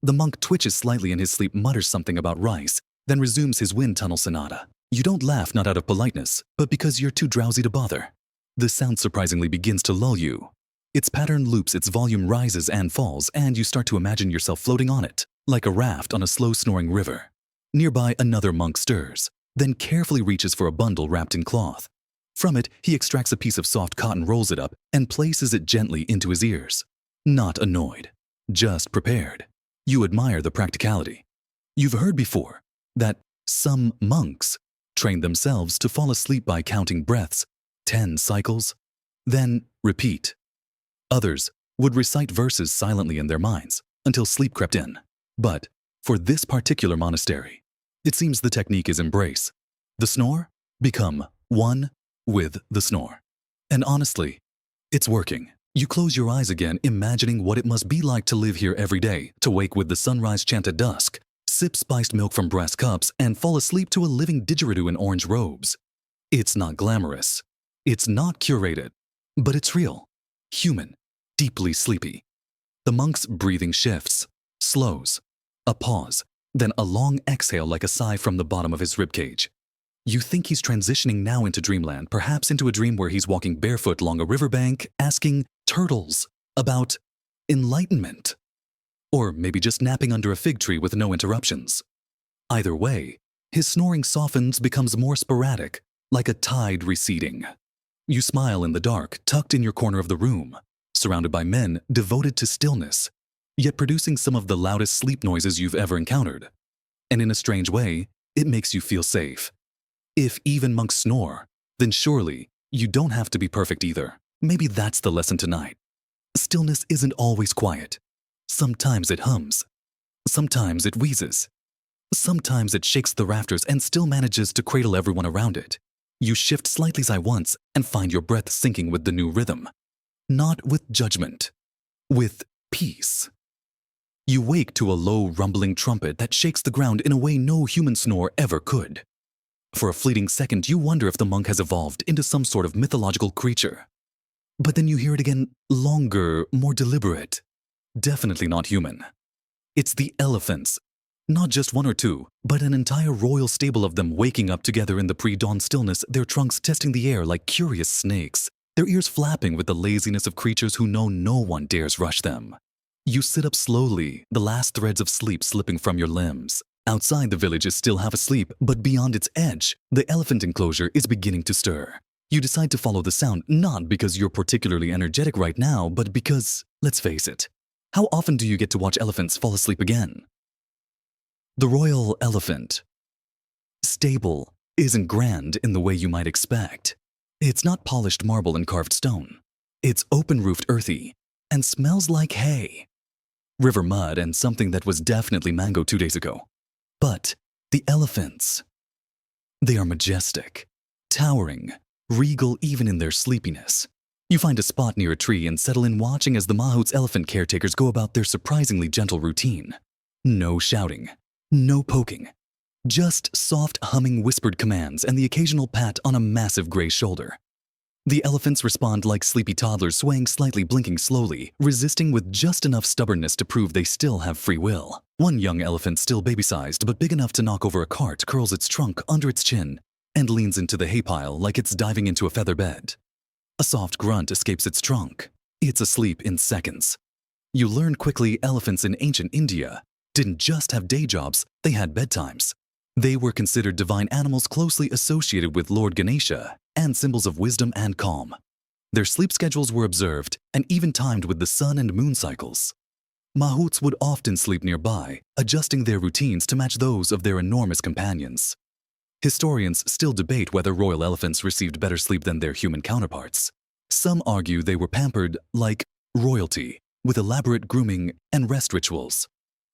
The monk twitches slightly in his sleep, mutters something about rice, then resumes his wind tunnel sonata. You don't laugh, not out of politeness, but because you're too drowsy to bother. The sound surprisingly begins to lull you. Its pattern loops, its volume rises and falls, and you start to imagine yourself floating on it, like a raft on a slow snoring river. Nearby, another monk stirs, then carefully reaches for a bundle wrapped in cloth. From it, he extracts a piece of soft cotton, rolls it up, and places it gently into his ears. Not annoyed, just prepared. You admire the practicality. You've heard before that some monks train themselves to fall asleep by counting breaths, 10 cycles, then repeat. Others would recite verses silently in their minds until sleep crept in. But for this particular monastery, it seems the technique is embrace the snore, become one with the snore. And honestly, it's working. You close your eyes again, imagining what it must be like to live here every day, to wake with the sunrise chant at dusk, sip spiced milk from brass cups, and fall asleep to a living didgeridoo in orange robes. It's not glamorous. It's not curated. But it's real. Human. Deeply sleepy. The monk's breathing shifts, slows, a pause, then a long exhale like a sigh from the bottom of his ribcage. You think he's transitioning now into dreamland, perhaps into a dream where he's walking barefoot along a riverbank, asking turtles about enlightenment. Or maybe just napping under a fig tree with no interruptions. Either way, his snoring softens, becomes more sporadic, like a tide receding. You smile in the dark, tucked in your corner of the room, surrounded by men devoted to stillness, yet producing some of the loudest sleep noises you've ever encountered. And in a strange way, it makes you feel safe. If even monks snore, then surely you don't have to be perfect either. Maybe that's the lesson tonight. Stillness isn't always quiet. Sometimes it hums. Sometimes it wheezes. Sometimes it shakes the rafters and still manages to cradle everyone around it. You shift slightly once and find your breath sinking with the new rhythm. Not with judgment, with peace. You wake to a low, rumbling trumpet that shakes the ground in a way no human snore ever could. For a fleeting second, you wonder if the monk has evolved into some sort of mythological creature. But then you hear it again, longer, more deliberate. Definitely not human. It's the elephants. Not just one or two, but an entire royal stable of them waking up together in the pre-dawn stillness, their trunks testing the air like curious snakes, their ears flapping with the laziness of creatures who know no one dares rush them. You sit up slowly, the last threads of sleep slipping from your limbs. Outside, the village is still half asleep, but beyond its edge, the elephant enclosure is beginning to stir. You decide to follow the sound, not because you're particularly energetic right now, but because, let's face it, how often do you get to watch elephants fall asleep again? The royal elephant stable isn't grand in the way you might expect. It's not polished marble and carved stone. It's open-roofed, earthy, and smells like hay, river mud, and something that was definitely mango 2 days ago. But the elephants, they are majestic, towering, regal even in their sleepiness. You find a spot near a tree and settle in, watching as the Mahout's elephant caretakers go about their surprisingly gentle routine. No shouting, no poking, just soft humming whispered commands and the occasional pat on a massive gray shoulder. The elephants respond like sleepy toddlers swaying slightly, blinking slowly, resisting with just enough stubbornness to prove they still have free will. One young elephant, still baby-sized but big enough to knock over a cart, curls its trunk under its chin and leans into the hay pile like it's diving into a feather bed. A soft grunt escapes its trunk. It's asleep in seconds. You learn quickly elephants in ancient India didn't just have day jobs, they had bedtimes. They were considered divine animals closely associated with Lord Ganesha and symbols of wisdom and calm. Their sleep schedules were observed and even timed with the sun and moon cycles. Mahouts would often sleep nearby, adjusting their routines to match those of their enormous companions. Historians still debate whether royal elephants received better sleep than their human counterparts. Some argue they were pampered like royalty, with elaborate grooming and rest rituals.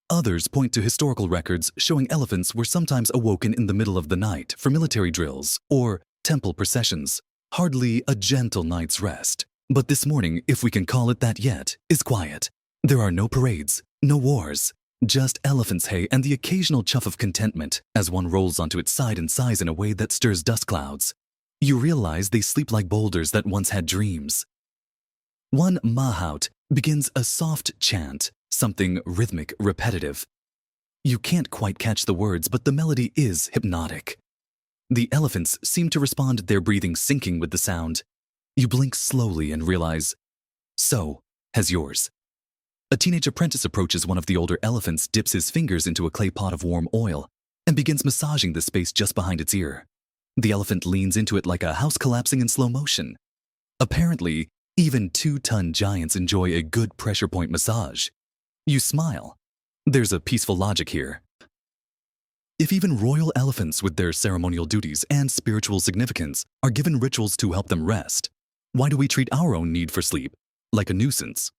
Others point to historical records showing elephants were sometimes awoken in the middle of the night for military drills or temple processions, hardly a gentle night's rest. But this morning, if we can call it that yet, is quiet. There are no parades, no wars, just elephant's hay and the occasional chuff of contentment as one rolls onto its side and sighs in a way that stirs dust clouds. You realize they sleep like boulders that once had dreams. One mahout begins a soft chant, something rhythmic, repetitive. You can't quite catch the words, but the melody is hypnotic. The elephants seem to respond, their breathing syncing with the sound. You blink slowly and realize, so has yours. A teenage apprentice approaches one of the older elephants, dips his fingers into a clay pot of warm oil, and begins massaging the space just behind its ear. The elephant leans into it like a house collapsing in slow motion. Apparently, even 2-ton giants enjoy a good pressure point massage. You smile. There's a peaceful logic here. If even royal elephants with their ceremonial duties and spiritual significance are given rituals to help them rest, why do we treat our own need for sleep like a nuisance?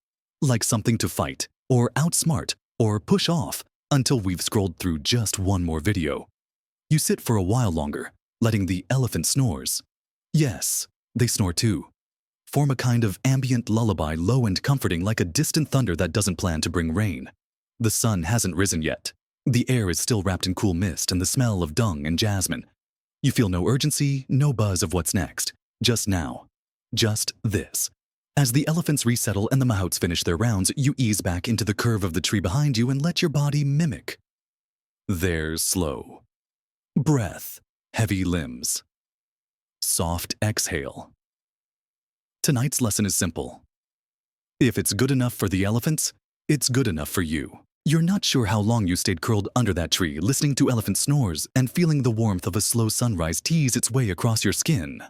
Like something to fight, or outsmart, or push off until we've scrolled through just one more video. You sit for a while longer, letting the elephant snores. Yes, they snore too. Form a kind of ambient lullaby, low and comforting like a distant thunder that doesn't plan to bring rain. The sun hasn't risen yet. The air is still wrapped in cool mist and the smell of dung and jasmine. You feel no urgency, no buzz of what's next. Just now. Just this. As the elephants resettle and the mahouts finish their rounds, you ease back into the curve of the tree behind you and let your body mimic. There's slow. Breath. Heavy limbs. Soft exhale. Tonight's lesson is simple. If it's good enough for the elephants, it's good enough for you. You're not sure how long you stayed curled under that tree, listening to elephant snores and feeling the warmth of a slow sunrise tease its way across your skin.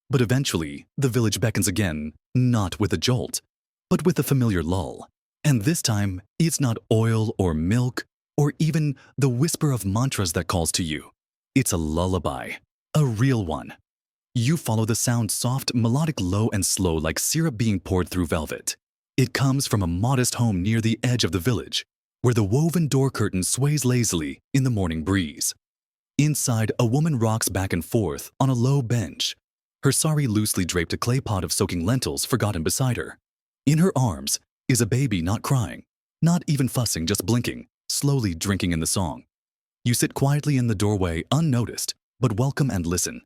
But eventually, the village beckons again, not with a jolt, but with a familiar lull. And this time, it's not oil or milk or even the whisper of mantras that calls to you. It's a lullaby, a real one. You follow the sound, soft, melodic, low and slow like syrup being poured through velvet. It comes from a modest home near the edge of the village, where the woven door curtain sways lazily in the morning breeze. Inside, a woman rocks back and forth on a low bench, her sari loosely draped, a clay pot of soaking lentils forgotten beside her. In her arms is a baby, not crying, not even fussing, just blinking, slowly drinking in the song. You sit quietly in the doorway, unnoticed, but welcome, and listen.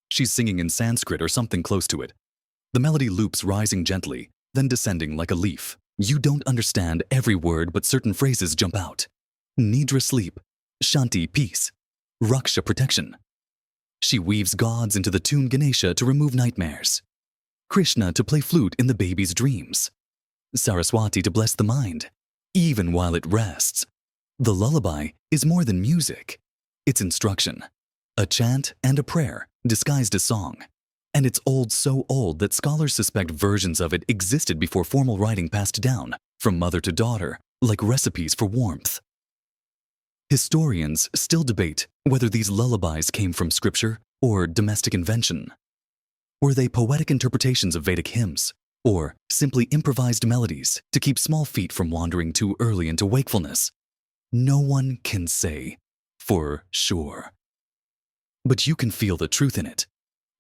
She's singing in Sanskrit or something close to it. The melody loops, rising gently, then descending like a leaf. You don't understand every word, but certain phrases jump out. Nidra, sleep. Shanti, peace. Raksha, protection. She weaves gods into the tune, Ganesha to remove nightmares. Krishna to play flute in the baby's dreams. Saraswati to bless the mind, even while it rests. The lullaby is more than music. It's instruction. A chant and a prayer disguised as song. And it's old, so old that scholars suspect versions of it existed before formal writing passed down from mother to daughter, like recipes for warmth. Historians still debate whether these lullabies came from scripture or domestic invention. Were they poetic interpretations of Vedic hymns, or simply improvised melodies to keep small feet from wandering too early into wakefulness? No one can say for sure. But you can feel the truth in it.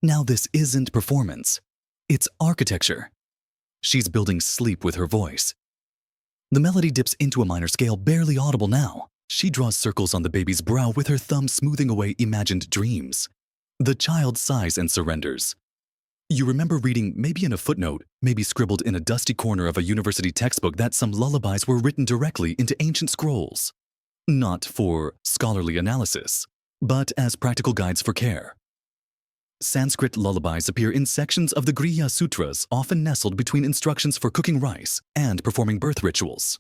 Now, this isn't performance. It's architecture. She's building sleep with her voice. The melody dips into a minor scale, barely audible now. She draws circles on the baby's brow with her thumb, smoothing away imagined dreams. The child sighs and surrenders. You remember reading, maybe in a footnote, maybe scribbled in a dusty corner of a university textbook, that some lullabies were written directly into ancient scrolls. Not for scholarly analysis, but as practical guides for care. Sanskrit lullabies appear in sections of the Griya Sutras, often nestled between instructions for cooking rice and performing birth rituals.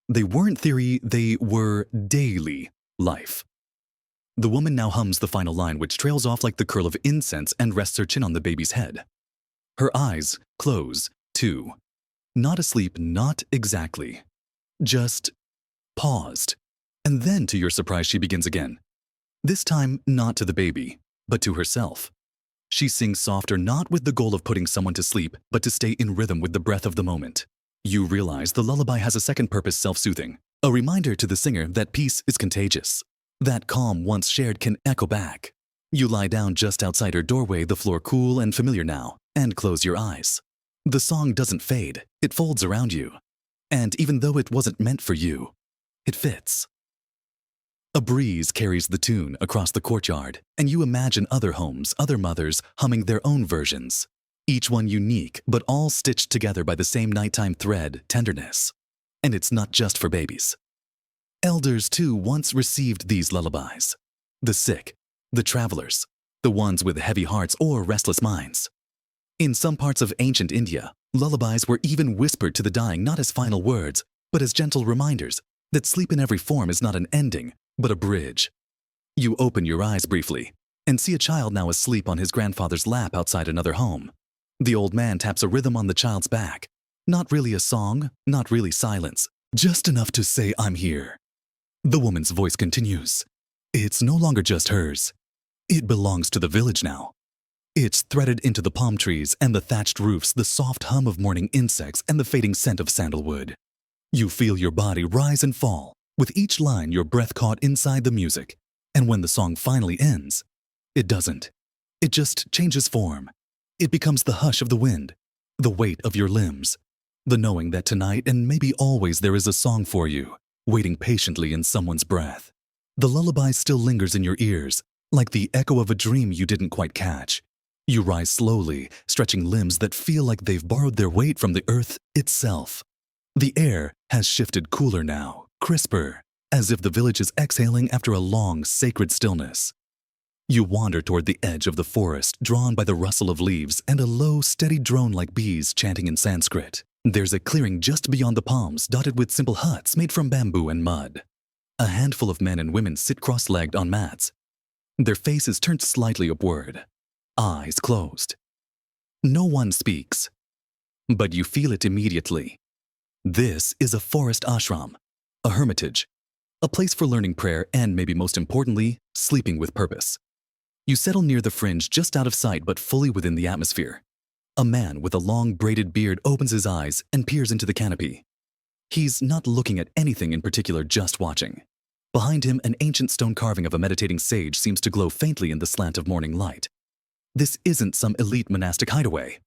They weren't theory, they were daily life. The woman now hums the final line, which trails off like the curl of incense and rests her chin on the baby's head. Her eyes close, too. Not asleep, not exactly. Just paused. And then, to your surprise, she begins again. This time, not to the baby, but to herself. She sings softer, not with the goal of putting someone to sleep, but to stay in rhythm with the breath of the moment. You realize the lullaby has a second purpose, self-soothing, a reminder to the singer that peace is contagious. That calm once shared can echo back. You lie down just outside her doorway, the floor cool and familiar now, and close your eyes. The song doesn't fade, it folds around you. And even though it wasn't meant for you, it fits. A breeze carries the tune across the courtyard, and you imagine other homes, other mothers, humming their own versions. Each one unique, but all stitched together by the same nighttime thread, tenderness. And it's not just for babies. Elders, too, once received these lullabies. The sick, the travelers, the ones with heavy hearts or restless minds. In some parts of ancient India, lullabies were even whispered to the dying, not as final words, but as gentle reminders that sleep in every form is not an ending, but a bridge. You open your eyes briefly and see a child now asleep on his grandfather's lap outside another home. The old man taps a rhythm on the child's back. Not really a song, not really silence, just enough to say, "I'm here." The woman's voice continues. It's no longer just hers. It belongs to the village now. It's threaded into the palm trees and the thatched roofs, the soft hum of morning insects and the fading scent of sandalwood. You feel your body rise and fall, with each line your breath caught inside the music. And when the song finally ends, it doesn't. It just changes form. It becomes the hush of the wind, the weight of your limbs, the knowing that tonight and maybe always there is a song for you, waiting patiently in someone's breath. The lullaby still lingers in your ears, like the echo of a dream you didn't quite catch. You rise slowly, stretching limbs that feel like they've borrowed their weight from the earth itself. The air has shifted cooler now, crisper, as if the village is exhaling after a long, sacred stillness. You wander toward the edge of the forest, drawn by the rustle of leaves and a low, steady drone like bees chanting in Sanskrit. There's a clearing just beyond the palms, dotted with simple huts made from bamboo and mud. A handful of men and women sit cross-legged on mats, their faces turned slightly upward, eyes closed. No one speaks, but you feel it immediately. This is a forest ashram, a hermitage, a place for learning prayer and, maybe most importantly, sleeping with purpose. You settle near the fringe, just out of sight but fully within the atmosphere. A man with a long braided beard opens his eyes and peers into the canopy. He's not looking at anything in particular, just watching. Behind him, an ancient stone carving of a meditating sage seems to glow faintly in the slant of morning light. This isn't some elite monastic hideaway.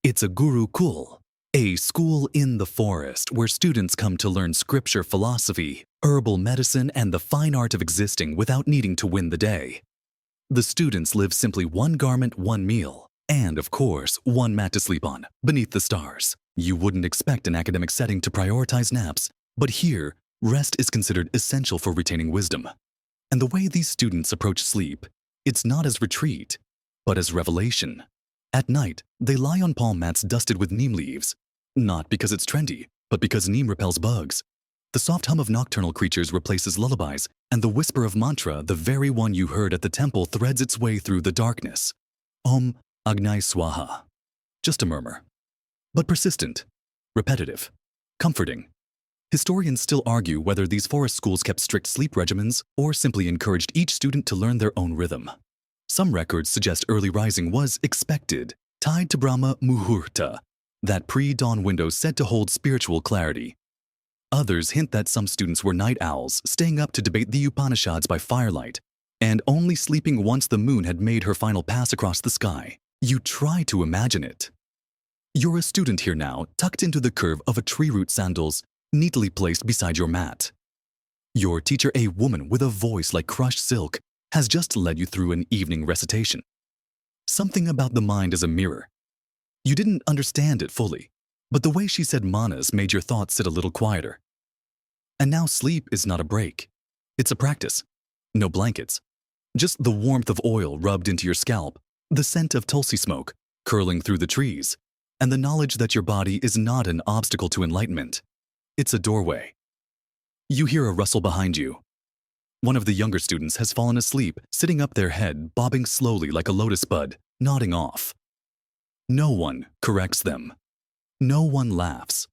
It's a gurukul, a school in the forest where students come to learn scripture, philosophy, herbal medicine, and the fine art of existing without needing to win the day. The students live simply one garment, one meal, and, of course, one mat to sleep on, beneath the stars. You wouldn't expect an academic setting to prioritize naps, but here, rest is considered essential for retaining wisdom. And the way these students approach sleep, it's not as retreat, but as revelation. At night, they lie on palm mats dusted with neem leaves, not because it's trendy, but because neem repels bugs. The soft hum of nocturnal creatures replaces lullabies, and the whisper of mantra, the very one you heard at the temple, threads its way through the darkness. Om Agnai Swaha. Just a murmur. But persistent, repetitive, comforting. Historians still argue whether these forest schools kept strict sleep regimens or simply encouraged each student to learn their own rhythm. Some records suggest early rising was expected, tied to Brahma Muhurta, that pre-dawn window said to hold spiritual clarity. Others hint that some students were night owls, staying up to debate the Upanishads by firelight, and only sleeping once the moon had made her final pass across the sky. You try to imagine it. You're a student here now, tucked into the curve of a tree root sandals, neatly placed beside your mat. Your teacher, a woman with a voice like crushed silk, has just led you through an evening recitation. Something about the mind as a mirror, You didn't understand it fully, but the way she said manas made your thoughts sit a little quieter. And now sleep is not a break. It's a practice. No blankets. Just the warmth of oil rubbed into your scalp, the scent of tulsi smoke curling through the trees, and the knowledge that your body is not an obstacle to enlightenment. It's a doorway. You hear a rustle behind you. One of the younger students has fallen asleep, sitting up, their head bobbing slowly like a lotus bud, nodding off. No one corrects them. No one laughs.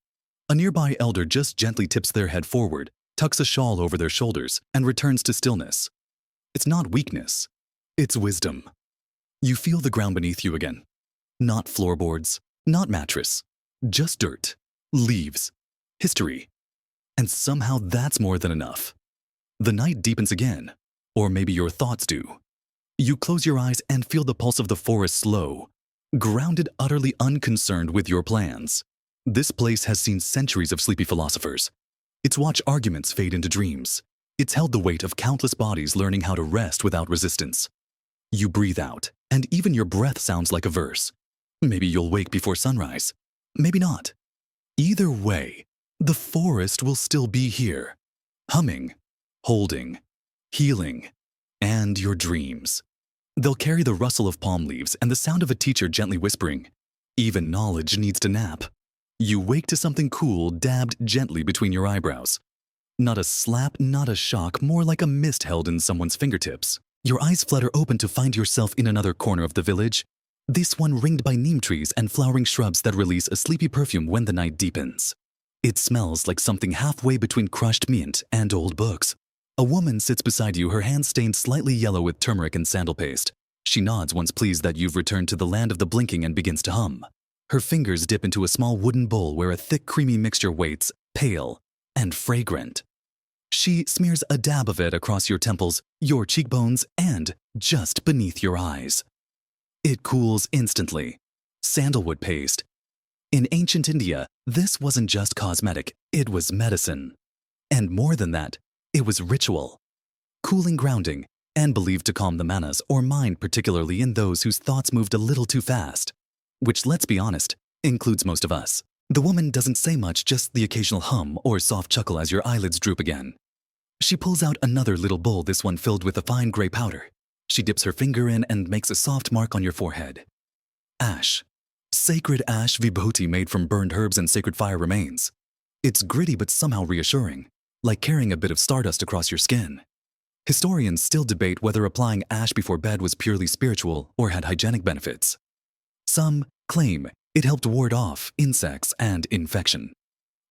A nearby elder just gently tips their head forward, tucks a shawl over their shoulders, and returns to stillness. It's not weakness. It's wisdom. You feel the ground beneath you again. Not floorboards, not mattress, just dirt, leaves, history. And somehow that's more than enough. The night deepens again, or maybe your thoughts do. You close your eyes and feel the pulse of the forest slow, grounded, utterly unconcerned with your plans. This place has seen centuries of sleepy philosophers. It's watched arguments fade into dreams. It's held the weight of countless bodies learning how to rest without resistance. You breathe out, and even your breath sounds like a verse. Maybe you'll wake before sunrise. Maybe not. Either way, the forest will still be here, humming, holding, healing, and your dreams. They'll carry the rustle of palm leaves and the sound of a teacher gently whispering, "Even knowledge needs to nap." You wake to something cool dabbed gently between your eyebrows. Not a slap, not a shock, more like a mist held in someone's fingertips. Your eyes flutter open to find yourself in another corner of the village, this one ringed by neem trees and flowering shrubs that release a sleepy perfume when the night deepens. It smells like something halfway between crushed mint and old books. A woman sits beside you, her hands stained slightly yellow with turmeric and sandal paste. She nods once pleased that you've returned to the land of the blinking and begins to hum. Her fingers dip into a small wooden bowl where a thick creamy mixture waits, pale and fragrant. She smears a dab of it across your temples, your cheekbones, and just beneath your eyes. It cools instantly. Sandalwood paste. In ancient India, this wasn't just cosmetic, it was medicine. And more than that, it was ritual. Cooling, grounding, and believed to calm the manas or mind, particularly in those whose thoughts moved a little too fast. Which, let's be honest, includes most of us. The woman doesn't say much, just the occasional hum or soft chuckle as your eyelids droop again. She pulls out another little bowl, this one filled with a fine gray powder. She dips her finger in and makes a soft mark on your forehead. Ash. Sacred ash vibhuti made from burned herbs and sacred fire remains. It's gritty but somehow reassuring, like carrying a bit of stardust across your skin. Historians still debate whether applying ash before bed was purely spiritual or had hygienic benefits. Some claim it helped ward off insects and infection.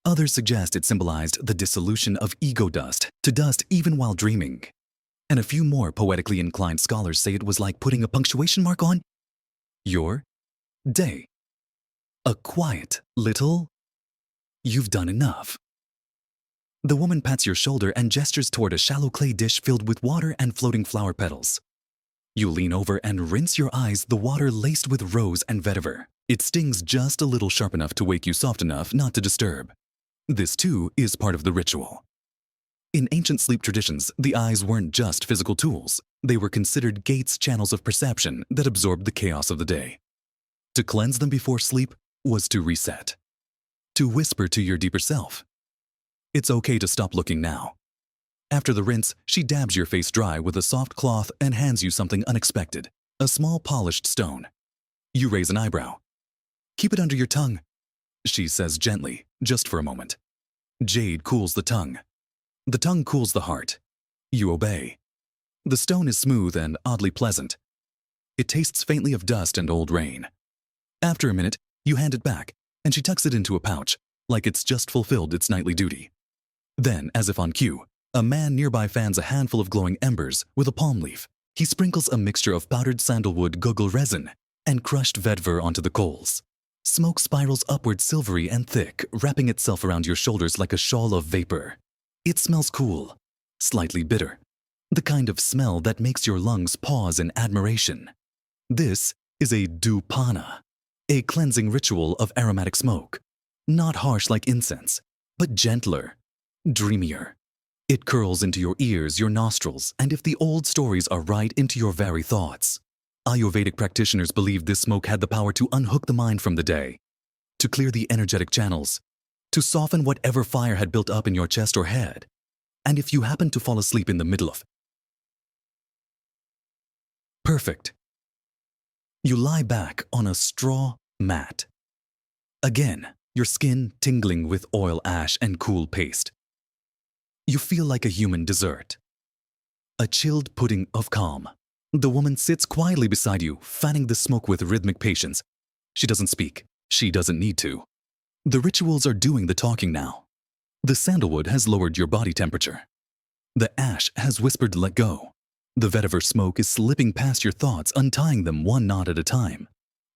Others suggest it symbolized the dissolution of ego dust to dust even while dreaming. And a few more poetically inclined scholars say it was like putting a punctuation mark on your day. A quiet little, "You've done enough." The woman pats your shoulder and gestures toward a shallow clay dish filled with water and floating flower petals. You lean over and rinse your eyes, the water laced with rose and vetiver. It stings just a little sharp enough to wake you soft enough not to disturb. This too is part of the ritual. In ancient sleep traditions, the eyes weren't just physical tools. They were considered gates, channels of perception that absorbed the chaos of the day. To cleanse them before sleep was to reset. To whisper to your deeper self, "It's okay to stop looking now." After the rinse, she dabs your face dry with a soft cloth and hands you something unexpected, a small polished stone. You raise an eyebrow. "Keep it under your tongue," she says gently, just for a moment. Jade cools the tongue. The tongue cools the heart. You obey. The stone is smooth and oddly pleasant. It tastes faintly of dust and old rain. After a minute, you hand it back, and she tucks it into a pouch, like it's just fulfilled its nightly duty. Then, as if on cue, a man nearby fans a handful of glowing embers with a palm leaf. He sprinkles a mixture of powdered sandalwood guggle resin and crushed vetiver onto the coals. Smoke spirals upward, silvery and thick, wrapping itself around your shoulders like a shawl of vapor. It smells cool, slightly bitter, the kind of smell that makes your lungs pause in admiration. This is a dupana, a cleansing ritual of aromatic smoke. Not harsh like incense, but gentler, dreamier. It curls into your ears, your nostrils, and if the old stories are right, into your very thoughts. Ayurvedic practitioners believed this smoke had the power to unhook the mind from the day, to clear the energetic channels, to soften whatever fire had built up in your chest or head. And if you happen to fall asleep in the middle of perfect. You lie back on a straw mat. Again, your skin tingling with oil ash and cool paste. You feel like a human dessert. A chilled pudding of calm. The woman sits quietly beside you, fanning the smoke with rhythmic patience. She doesn't speak. She doesn't need to. The rituals are doing the talking now. The sandalwood has lowered your body temperature. The ash has whispered, let go. The vetiver smoke is slipping past your thoughts, untying them one knot at a time.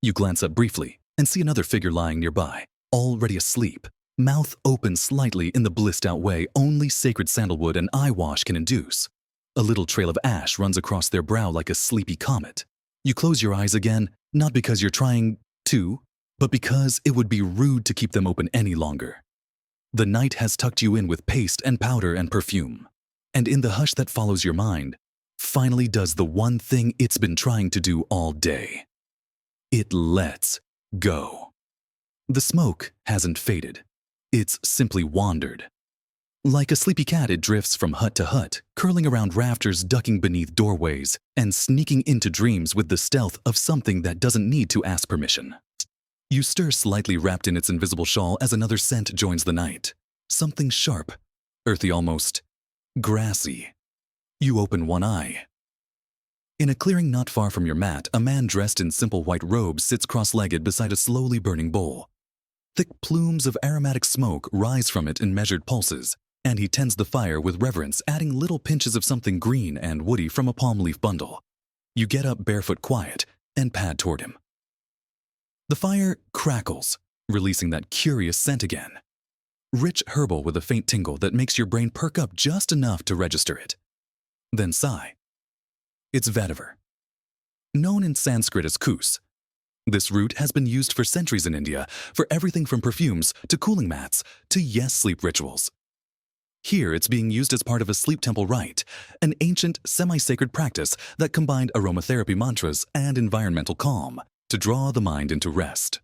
You glance up briefly and see another figure lying nearby, already asleep, mouth open slightly in the blissed-out way only sacred sandalwood and eye wash can induce. A little trail of ash runs across their brow like a sleepy comet. You close your eyes again, not because you're trying to, but because it would be rude to keep them open any longer. The night has tucked you in with paste and powder and perfume. And in the hush that follows your mind, finally does the one thing it's been trying to do all day. It lets go. The smoke hasn't faded. It's simply wandered. Like a sleepy cat, it drifts from hut to hut, curling around rafters, ducking beneath doorways, and sneaking into dreams with the stealth of something that doesn't need to ask permission. You stir slightly wrapped in its invisible shawl as another scent joins the night. Something sharp, earthy almost, grassy. You open one eye. In a clearing not far from your mat, a man dressed in simple white robes sits cross-legged beside a slowly burning bowl. Thick plumes of aromatic smoke rise from it in measured pulses, and he tends the fire with reverence, adding little pinches of something green and woody from a palm leaf bundle. You get up barefoot quiet and pad toward him. The fire crackles, releasing that curious scent again. Rich herbal with a faint tingle that makes your brain perk up just enough to register it. Then sigh. It's vetiver. Known in Sanskrit as kus. This root has been used for centuries in India for everything from perfumes to cooling mats to sleep rituals. Here it's being used as part of a sleep temple rite, an ancient, semi-sacred practice that combined aromatherapy mantras and environmental calm to draw the mind into rest.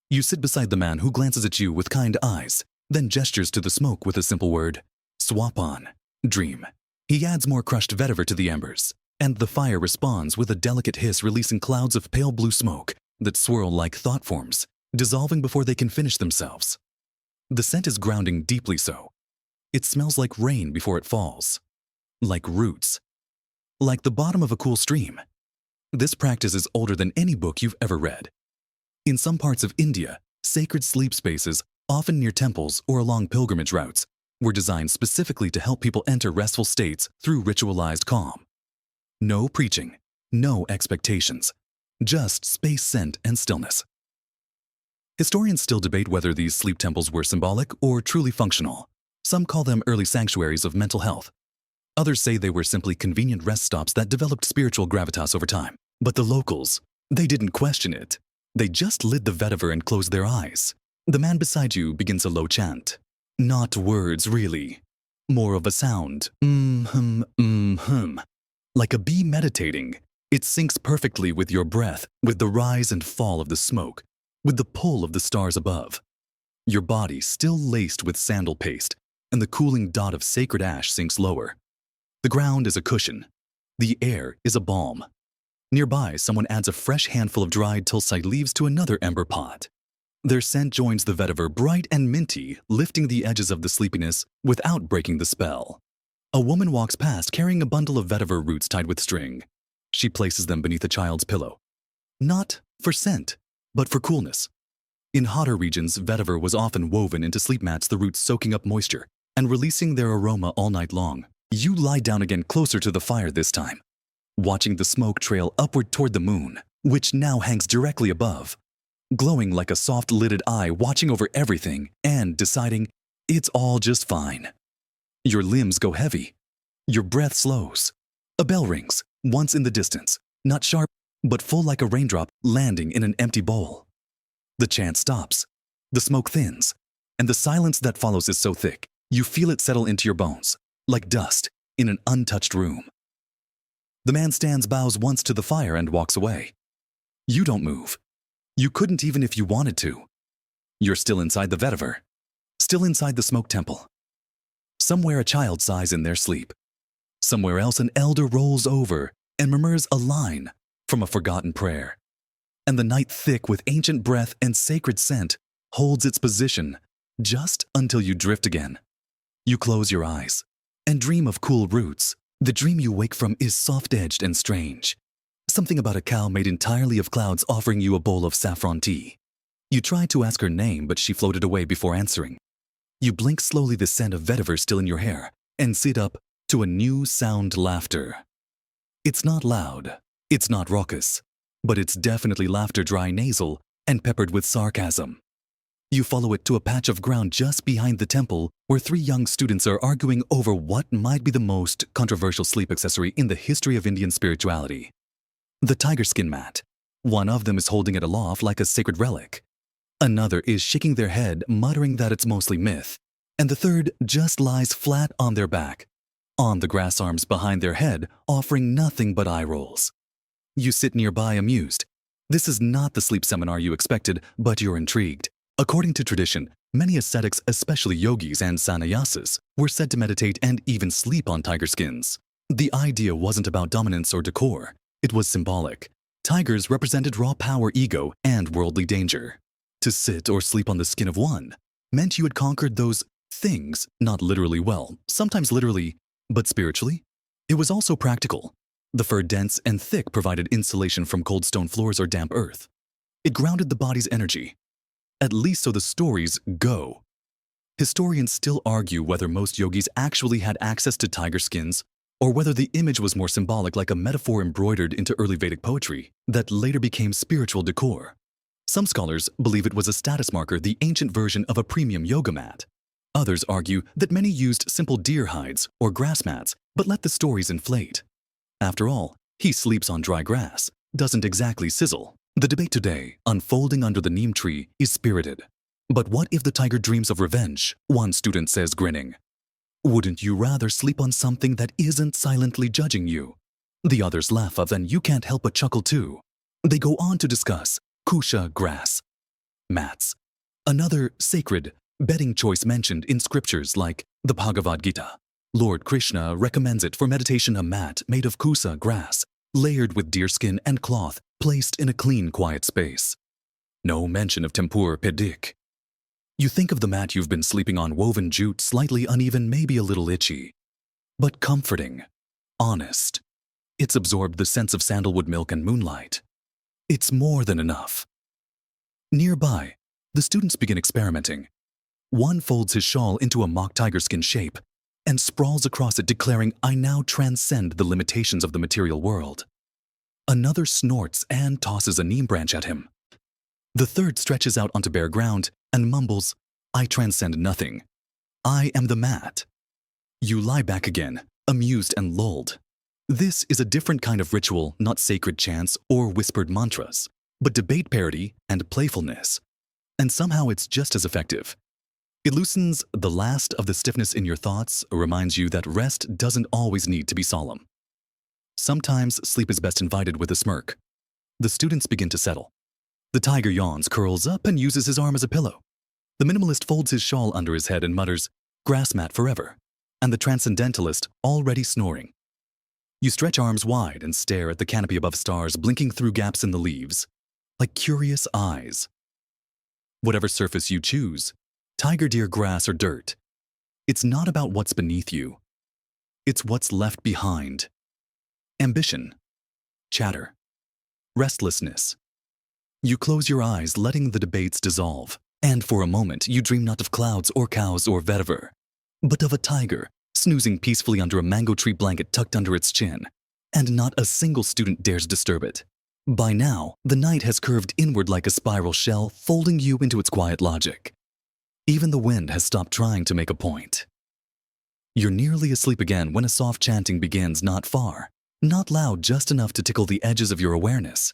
You sit beside the man who glances at you with kind eyes, then gestures to the smoke with a simple word, swap on, dream. He adds more crushed vetiver to the embers, and the fire responds with a delicate hiss, releasing clouds of pale blue smoke that swirl like thought forms, dissolving before they can finish themselves. The scent is grounding deeply so. It smells like rain before it falls, like roots, like the bottom of a cool stream. This practice is older than any book you've ever read. In some parts of India, sacred sleep spaces, often near temples or along pilgrimage routes, were designed specifically to help people enter restful states through ritualized calm. No preaching, no expectations, just space, scent, and stillness. Historians still debate whether these sleep temples were symbolic or truly functional. Some call them early sanctuaries of mental health. Others say they were simply convenient rest stops that developed spiritual gravitas over time. But the locals, they didn't question it. They just lit the vetiver and closed their eyes. The man beside you begins a low chant. Not words, really. More of a sound. Like a bee meditating. It syncs perfectly with your breath, with the rise and fall of the smoke, with the pull of the stars above. Your body still laced with sandal paste, and the cooling dot of sacred ash sinks lower. The ground is a cushion. The air is a balm. Nearby, someone adds a fresh handful of dried tulsi leaves to another ember pot. Their scent joins the vetiver, bright and minty, lifting the edges of the sleepiness without breaking the spell. A woman walks past carrying a bundle of vetiver roots tied with string. She places them beneath a child's pillow. Not for scent, but for coolness. In hotter regions, vetiver was often woven into sleep mats, the roots soaking up moisture and releasing their aroma all night long. You lie down again closer to the fire this time, watching the smoke trail upward toward the moon, which now hangs directly above, glowing like a soft-lidded eye watching over everything and deciding it's all just fine. Your limbs go heavy. Your breath slows. A bell rings, once in the distance, not sharp, but full like a raindrop landing in an empty bowl. The chant stops. The smoke thins, and the silence that follows is so thick, you feel it settle into your bones, like dust in an untouched room. The man stands, bows once to the fire, and walks away. You don't move. You couldn't even if you wanted to. You're still inside the vetiver, still inside the smoke temple. Somewhere a child sighs in their sleep. Somewhere else an elder rolls over and murmurs a line from a forgotten prayer. And the night, thick with ancient breath and sacred scent, holds its position just until you drift again. You close your eyes and dream of cool roots. The dream you wake from is soft-edged and strange. Something about a cow made entirely of clouds offering you a bowl of saffron tea. You tried to ask her name, but she floated away before answering. You blink slowly, the scent of vetiver still in your hair, and sit up to a new sound: laughter. It's not loud, it's not raucous, but it's definitely laughter, dry, nasal, and peppered with sarcasm. You follow it to a patch of ground just behind the temple where 3 young students are arguing over what might be the most controversial sleep accessory in the history of Indian spirituality: the tiger skin mat. One of them is holding it aloft like a sacred relic. Another is shaking their head, muttering that it's mostly myth. And the third just lies flat on their back, on the grass, arms behind their head, offering nothing but eye rolls. You sit nearby, amused. This is not the sleep seminar you expected, but you're intrigued. According to tradition, many ascetics, especially yogis and sannyasis, were said to meditate and even sleep on tiger skins. The idea wasn't about dominance or decor. It was symbolic. Tigers represented raw power, ego, and worldly danger. To sit or sleep on the skin of one meant you had conquered those things, not literally, well, sometimes literally, but spiritually. It was also practical. The fur, dense and thick, provided insulation from cold stone floors or damp earth. It grounded the body's energy. At least so the stories go. Historians still argue whether most yogis actually had access to tiger skins, or whether the image was more symbolic, like a metaphor embroidered into early Vedic poetry that later became spiritual decor. Some scholars believe it was a status marker, the ancient version of a premium yoga mat. Others argue that many used simple deer hides or grass mats, but let the stories inflate. After all, he sleeps on dry grass, doesn't exactly sizzle. The debate today, unfolding under the neem tree, is spirited. But what if the tiger dreams of revenge? One student says, grinning. Wouldn't you rather sleep on something that isn't silently judging you? The others laugh, then you can't help but chuckle too. They go on to discuss kusha, grass, mats, another sacred bedding choice mentioned in scriptures like the Bhagavad Gita. Lord Krishna recommends it for meditation: a mat made of kusa, grass, layered with deerskin and cloth, placed in a clean, quiet space. No mention of tempur pedik. You think of the mat you've been sleeping on, woven jute, slightly uneven, maybe a little itchy, but comforting, honest. It's absorbed the scents of sandalwood, milk, and moonlight. It's more than enough. Nearby, the students begin experimenting. One folds his shawl into a mock tiger skin shape and sprawls across it, declaring, "I now transcend the limitations of the material world." Another snorts and tosses a neem branch at him. The third stretches out onto bare ground and mumbles, "I transcend nothing. I am the mat." You lie back again, amused and lulled. This is a different kind of ritual, not sacred chants or whispered mantras, but debate, parody, and playfulness. And somehow it's just as effective. It loosens the last of the stiffness in your thoughts, reminds you that rest doesn't always need to be solemn. Sometimes sleep is best invited with a smirk. The students begin to settle. The tiger yawns, curls up, and uses his arm as a pillow. The minimalist folds his shawl under his head and mutters, "Grass mat forever," and the transcendentalist already snoring. You stretch arms wide and stare at the canopy above, stars blinking through gaps in the leaves, like curious eyes. Whatever surface you choose, tiger, deer, grass, or dirt, it's not about what's beneath you. It's what's left behind. Ambition, chatter, restlessness. You close your eyes, letting the debates dissolve, and for a moment you dream not of clouds or cows or vetiver, but of a tiger snoozing peacefully under a mango tree blanket tucked under its chin, and not a single student dares disturb it. By now, the night has curved inward like a spiral shell, folding you into its quiet logic. Even the wind has stopped trying to make a point. You're nearly asleep again when a soft chanting begins, not far, not loud, just enough to tickle the edges of your awareness.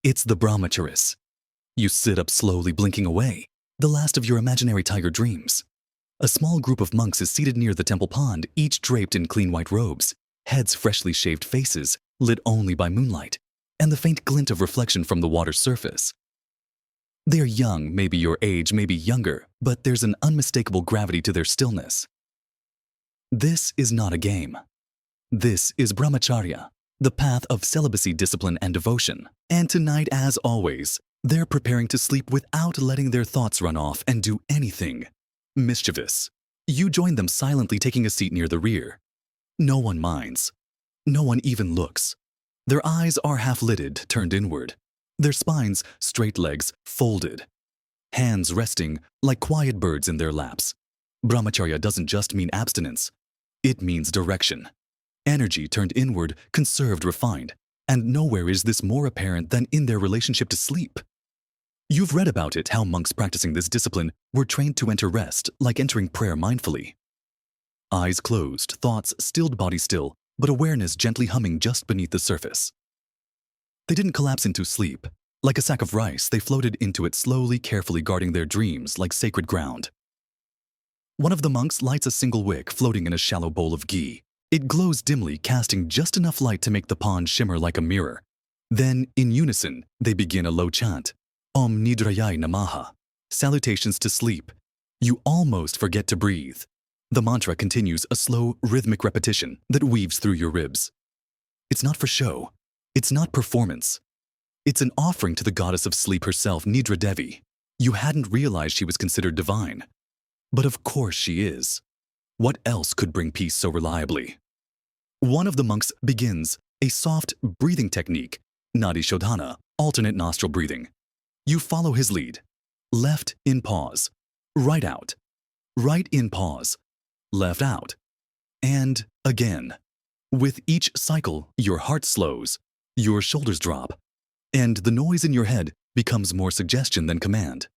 It's the brahmacharis. You sit up slowly, blinking away, the last of your imaginary tiger dreams. A small group of monks is seated near the temple pond, each draped in clean white robes, heads freshly shaved faces, lit only by moonlight, and the faint glint of reflection from the water's surface. They are young, maybe your age, maybe younger, but there's an unmistakable gravity to their stillness. This is not a game. This is brahmacharya, the path of celibacy, discipline, and devotion. And tonight, as always, they're preparing to sleep without letting their thoughts run off and do anything mischievous. You join them silently, taking a seat near the rear. No one minds. No one even looks. Their eyes are half-lidded, turned inward. Their spines, straight legs, folded. Hands resting like quiet birds in their laps. Brahmacharya doesn't just mean abstinence. It means direction. Energy turned inward, conserved, refined. And nowhere is this more apparent than in their relationship to sleep. You've read about it, how monks practicing this discipline were trained to enter rest, like entering prayer mindfully. Eyes closed, thoughts stilled, body still, but awareness gently humming just beneath the surface. They didn't collapse into sleep. Like a sack of rice, they floated into it slowly, carefully guarding their dreams like sacred ground. One of the monks lights a single wick floating in a shallow bowl of ghee. It glows dimly, casting just enough light to make the pond shimmer like a mirror. Then, in unison, they begin a low chant. Om Nidrayai Namaha. Salutations to sleep. You almost forget to breathe. The mantra continues, a slow, rhythmic repetition that weaves through your ribs. It's not for show. It's not performance. It's an offering to the goddess of sleep herself, Nidra Devi. You hadn't realized she was considered divine. But of course she is. What else could bring peace so reliably? One of the monks begins a soft breathing technique, Nadi Shodhana, alternate nostril breathing. You follow his lead. Left in pause. Right out. Right in pause. Left out. And again. With each cycle, your heart slows, your shoulders drop, and the noise in your head becomes more suggestion than command.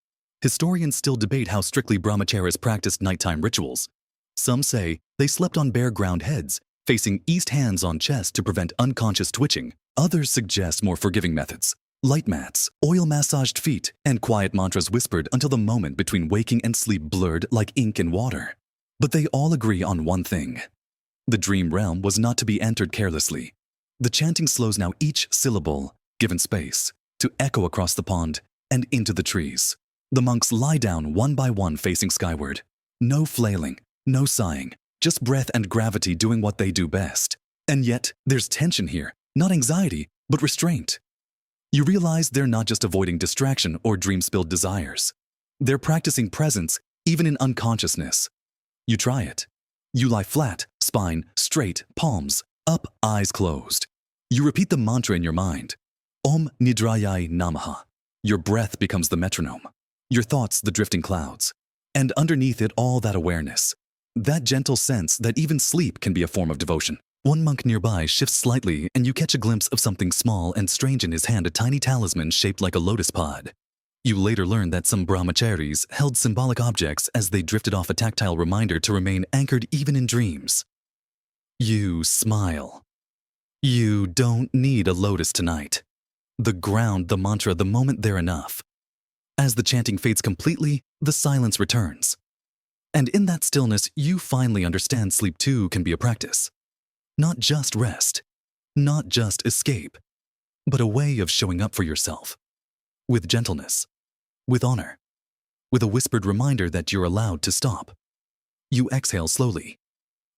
Historians still debate how strictly brahmacharis practiced nighttime rituals. Some say they slept on bare ground heads, facing east, hands on chest to prevent unconscious twitching. Others suggest more forgiving methods. Light mats, oil-massaged feet, and quiet mantras whispered until the moment between waking and sleep blurred like ink in water. But they all agree on one thing. The dream realm was not to be entered carelessly. The chanting slows now, each syllable, given space, to echo across the pond and into the trees. The monks lie down one by one, facing skyward. No flailing, no sighing, just breath and gravity doing what they do best. And yet, there's tension here, not anxiety, but restraint. You realize they're not just avoiding distraction or dream-spilled desires. They're practicing presence, even in unconsciousness. You try it. You lie flat, spine straight, palms up, eyes closed. You repeat the mantra in your mind. Om Nidrayai Namaha. Your breath becomes the metronome. Your thoughts the drifting clouds. And underneath it all, that awareness. That gentle sense that even sleep can be a form of devotion. One monk nearby shifts slightly and you catch a glimpse of something small and strange in his hand, a tiny talisman shaped like a lotus pod. You later learn that some brahmacharis held symbolic objects as they drifted off, a tactile reminder to remain anchored even in dreams. You smile. You don't need a lotus tonight. The ground, the mantra, the moment, they're enough. As the chanting fades completely, the silence returns. And in that stillness, you finally understand sleep too can be a practice. Not just rest, not just escape, but a way of showing up for yourself. With gentleness, with honor, with a whispered reminder that you're allowed to stop. You exhale slowly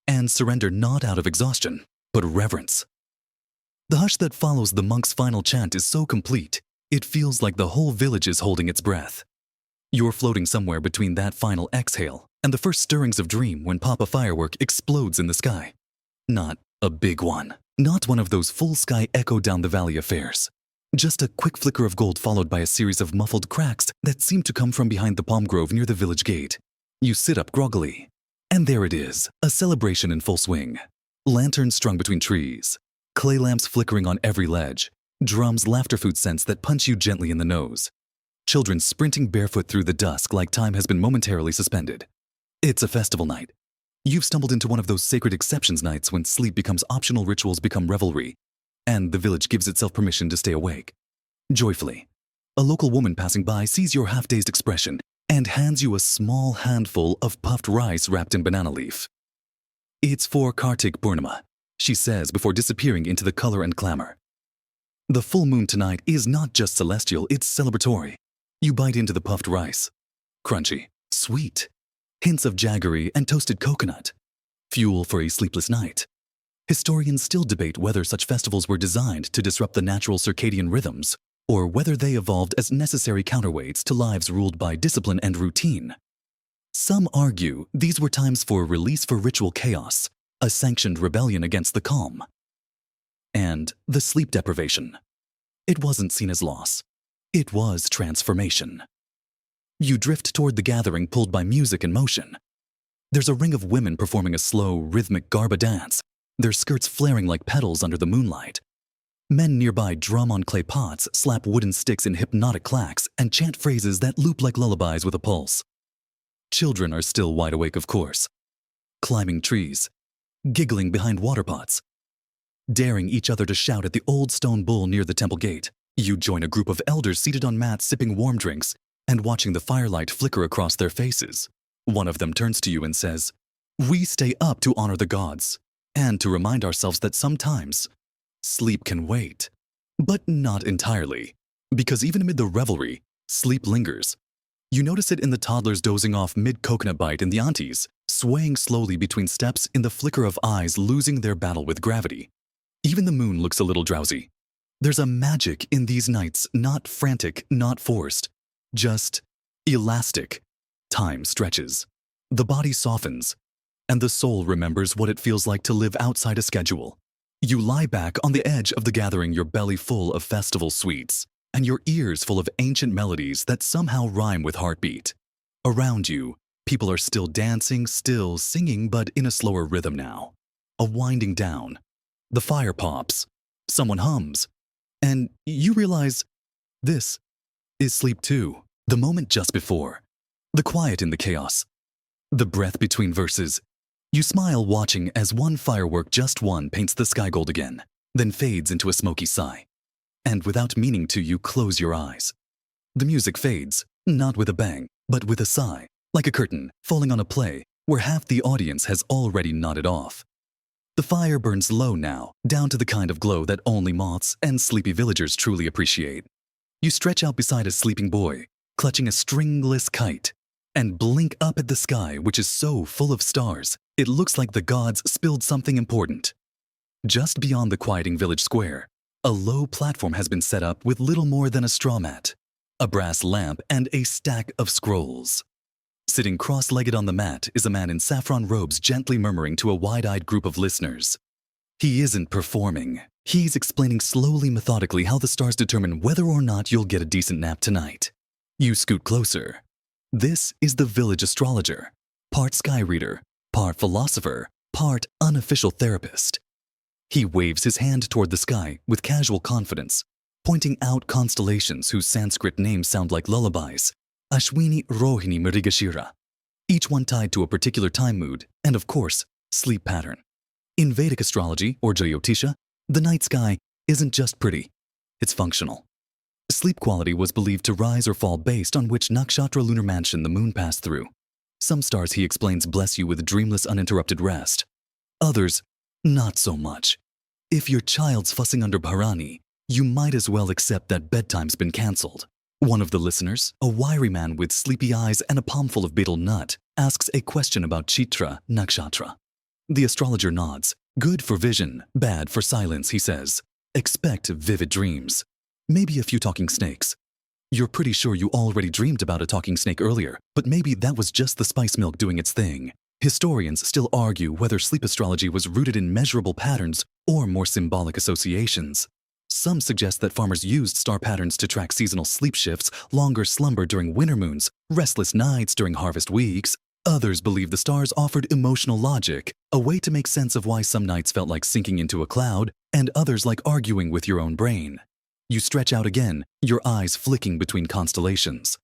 and surrender, not out of exhaustion, but reverence. The hush that follows the monk's final chant is so complete, it feels like the whole village is holding its breath. You're floating somewhere between that final exhale and the first stirrings of dream when Papa Firework explodes in the sky. Not a big one. Not one of those full sky echo down the valley affairs. Just a quick flicker of gold followed by a series of muffled cracks that seem to come from behind the palm grove near the village gate. You sit up groggily. And there it is, a celebration in full swing. Lanterns strung between trees. Clay lamps flickering on every ledge. Drums, laughter, food scents that punch you gently in the nose. Children sprinting barefoot through the dusk like time has been momentarily suspended. It's a festival night. You've stumbled into one of those sacred exceptions nights when sleep becomes optional, rituals become revelry, and the village gives itself permission to stay awake. Joyfully, a local woman passing by sees your half-dazed expression and hands you a small handful of puffed rice wrapped in banana leaf. It's for Kartik Purnima, she says before disappearing into the color and clamor. The full moon tonight is not just celestial, it's celebratory. You bite into the puffed rice. Crunchy, sweet, hints of jaggery and toasted coconut. Fuel for a sleepless night. Historians still debate whether such festivals were designed to disrupt the natural circadian rhythms, or whether they evolved as necessary counterweights to lives ruled by discipline and routine. Some argue these were times for release for ritual chaos, a sanctioned rebellion against the calm. And the sleep deprivation. It wasn't seen as loss. It was transformation. You drift toward the gathering pulled by music and motion. There's a ring of women performing a slow, rhythmic Garba dance, their skirts flaring like petals under the moonlight. Men nearby drum on clay pots, slap wooden sticks in hypnotic clacks, and chant phrases that loop like lullabies with a pulse. Children are still wide awake, of course, climbing trees, giggling behind water pots, daring each other to shout at the old stone bull near the temple gate. You join a group of elders seated on mats sipping warm drinks and watching the firelight flicker across their faces. One of them turns to you and says, "We stay up to honor the gods and to remind ourselves that sometimes sleep can wait." But not entirely, because even amid the revelry, sleep lingers. You notice it in the toddlers dozing off mid-coconut bite and the aunties swaying slowly between steps in the flicker of eyes losing their battle with gravity. Even the moon looks a little drowsy. There's a magic in these nights, not frantic, not forced, just elastic. Time stretches, the body softens, and the soul remembers what it feels like to live outside a schedule. You lie back on the edge of the gathering, your belly full of festival sweets, and your ears full of ancient melodies that somehow rhyme with heartbeat. Around you, people are still dancing, still singing, but in a slower rhythm now. A winding down. The fire pops, someone hums, and you realize this is sleep too. The moment just before, the quiet in the chaos, the breath between verses. You smile watching as one firework, just one, paints the sky gold again, then fades into a smoky sigh. And without meaning to, you close your eyes. The music fades, not with a bang, but with a sigh, like a curtain falling on a play where half the audience has already nodded off. The fire burns low now, down to the kind of glow that only moths and sleepy villagers truly appreciate. You stretch out beside a sleeping boy, clutching a stringless kite, and blink up at the sky, which is so full of stars, it looks like the gods spilled something important. Just beyond the quieting village square, a low platform has been set up with little more than a straw mat, a brass lamp, and a stack of scrolls. Sitting cross-legged on the mat is a man in saffron robes gently murmuring to a wide-eyed group of listeners. He isn't performing. He's explaining slowly, methodically how the stars determine whether or not you'll get a decent nap tonight. You scoot closer. This is the village astrologer, part sky reader, part philosopher, part unofficial therapist. He waves his hand toward the sky with casual confidence, pointing out constellations whose Sanskrit names sound like lullabies. Ashwini, Rohini, Mrigashira, each one tied to a particular time mood and, of course, sleep pattern. In Vedic astrology, or Jyotisha, the night sky isn't just pretty, it's functional. Sleep quality was believed to rise or fall based on which nakshatra lunar mansion the moon passed through. Some stars, he explains, bless you with dreamless, uninterrupted rest. Others, not so much. If your child's fussing under Bharani, you might as well accept that bedtime's been cancelled. One of the listeners, a wiry man with sleepy eyes and a palmful of betel nut, asks a question about Chitra Nakshatra. The astrologer nods. Good for vision, bad for silence, he says. Expect vivid dreams. Maybe a few talking snakes. You're pretty sure you already dreamed about a talking snake earlier, but maybe that was just the spice milk doing its thing. Historians still argue whether sleep astrology was rooted in measurable patterns or more symbolic associations. Some suggest that farmers used star patterns to track seasonal sleep shifts, longer slumber during winter moons, restless nights during harvest weeks. Others believe the stars offered emotional logic, a way to make sense of why some nights felt like sinking into a cloud, and others like arguing with your own brain. You stretch out again, your eyes flicking between constellations.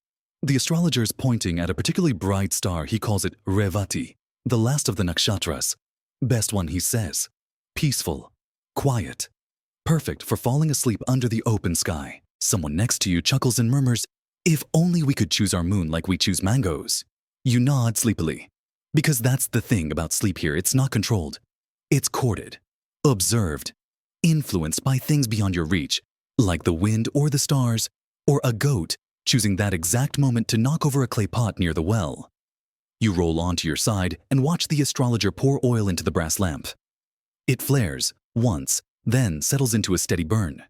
The astrologer's pointing at a particularly bright star. He calls it Revati, the last of the nakshatras. Best one, he says. Peaceful, quiet. Perfect for falling asleep under the open sky. Someone next to you chuckles and murmurs, "If only we could choose our moon like we choose mangoes." You nod sleepily. Because that's the thing about sleep here, it's not controlled. It's courted. observed, influenced by things beyond your reach, like the wind or the stars, or a goat choosing that exact moment to knock over a clay pot near the well. You roll onto your side and watch the astrologer pour oil into the brass lamp. It flares once, then settles into a steady burn.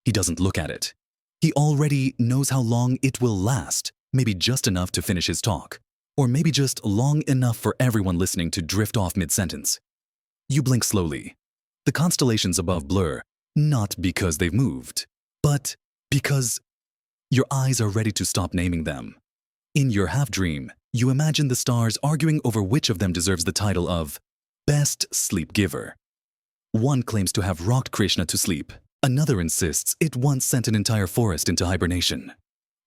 He doesn't look at it. He already knows how long it will last, maybe just enough to finish his talk, or maybe just long enough for everyone listening to drift off mid-sentence. You blink slowly. The constellations above blur, not because they've moved, but because your eyes are ready to stop naming them. In your half-dream, you imagine the stars arguing over which of them deserves the title of Best Sleep Giver. One claims to have rocked Krishna to sleep. Another insists it once sent an entire forest into hibernation.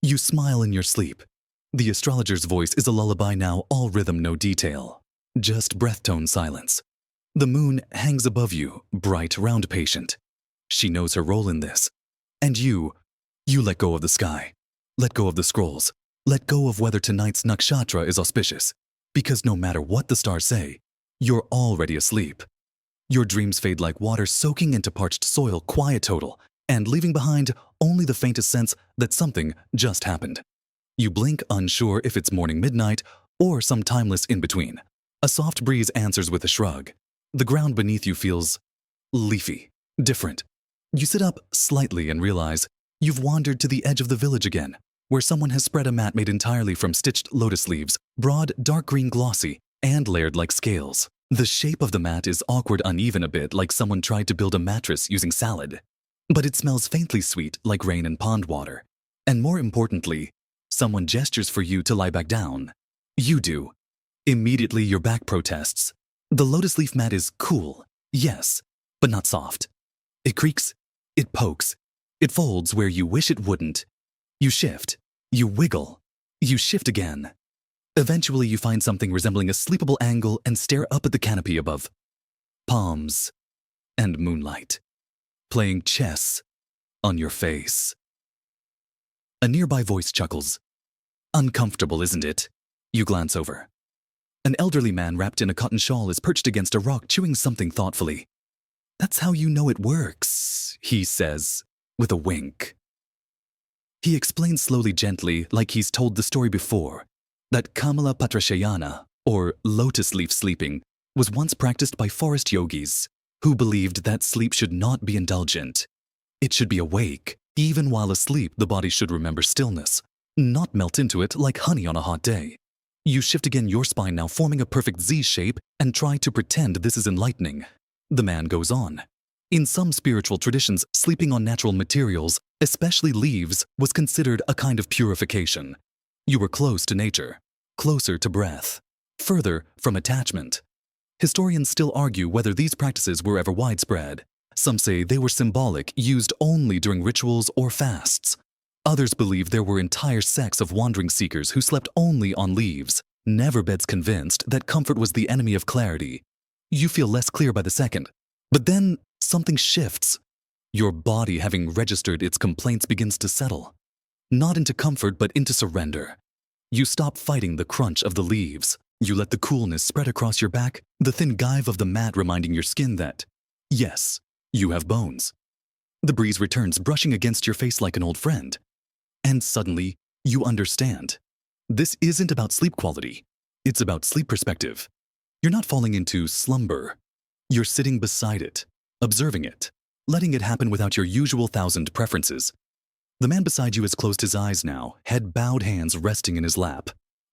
You smile in your sleep. The astrologer's voice is a lullaby now, all rhythm, no detail. Just breath-tone silence. The moon hangs above you, bright, round, patient. She knows her role in this. And you let go of the sky. Let go of the scrolls. Let go of whether tonight's nakshatra is auspicious. Because no matter what the stars say, you're already asleep. Your dreams fade like water soaking into parched soil, quiet total, and leaving behind only the faintest sense that something just happened. You blink, unsure if it's morning, midnight, or some timeless in-between. A soft breeze answers with a shrug. The ground beneath you feels leafy, different. You sit up slightly and realize you've wandered to the edge of the village again, where someone has spread a mat made entirely from stitched lotus leaves, broad, dark green, glossy, and layered like scales. The shape of the mat is awkward, uneven, a bit like someone tried to build a mattress using salad. But it smells faintly sweet like rain and pond water. And more importantly, someone gestures for you to lie back down. You do. Immediately your back protests. The lotus leaf mat is cool, yes, but not soft. It creaks, it pokes, it folds where you wish it wouldn't. You shift, you wiggle, you shift again. Eventually you find something resembling a sleepable angle and stare up at the canopy above. Palms and moonlight, playing chess on your face. A nearby voice chuckles. Uncomfortable, isn't it? You glance over. An elderly man wrapped in a cotton shawl is perched against a rock chewing something thoughtfully. That's how you know it works, he says, with a wink. He explains slowly, gently, like he's told the story before, that Kamala Patrashayana, or lotus leaf sleeping, was once practiced by forest yogis who believed that sleep should not be indulgent. It should be awake. Even while asleep, the body should remember stillness, not melt into it like honey on a hot day. You shift again, your spine now forming a perfect Z shape, and try to pretend this is enlightening. The man goes on. In some spiritual traditions, sleeping on natural materials, especially leaves, was considered a kind of purification. You were close to nature, closer to breath, further from attachment. Historians still argue whether these practices were ever widespread. Some say they were symbolic, used only during rituals or fasts. Others believe there were entire sects of wandering seekers who slept only on leaves, never beds, convinced that comfort was the enemy of clarity. You feel less clear by the second. But then something shifts. Your body, having registered its complaints, begins to settle. Not into comfort, but into surrender. You stop fighting the crunch of the leaves. You let the coolness spread across your back, the thin gyve of the mat reminding your skin that, yes, you have bones. The breeze returns, brushing against your face like an old friend. And suddenly, you understand. This isn't about sleep quality. It's about sleep perspective. You're not falling into slumber. You're sitting beside it, observing it, letting it happen without your usual 1,000 preferences. The man beside you has closed his eyes now, head bowed, hands resting in his lap.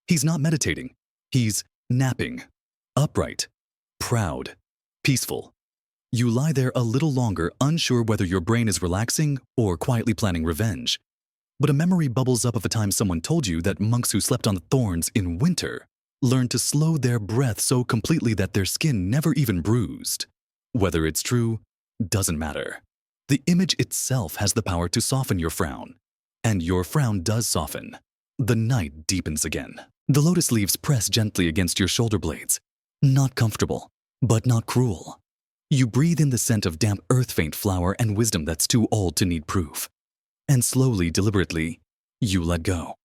He's not meditating. He's napping. Upright, proud, peaceful. You lie there a little longer, unsure whether your brain is relaxing or quietly planning revenge. But a memory bubbles up of a time someone told you that monks who slept on the thorns in winter learned to slow their breath so completely that their skin never even bruised. Whether it's true doesn't matter. The image itself has the power to soften your frown. And your frown does soften. The night deepens again. The lotus leaves press gently against your shoulder blades. Not comfortable, but not cruel. You breathe in the scent of damp earth-faint flower and wisdom that's too old to need proof. And slowly, deliberately, you let go.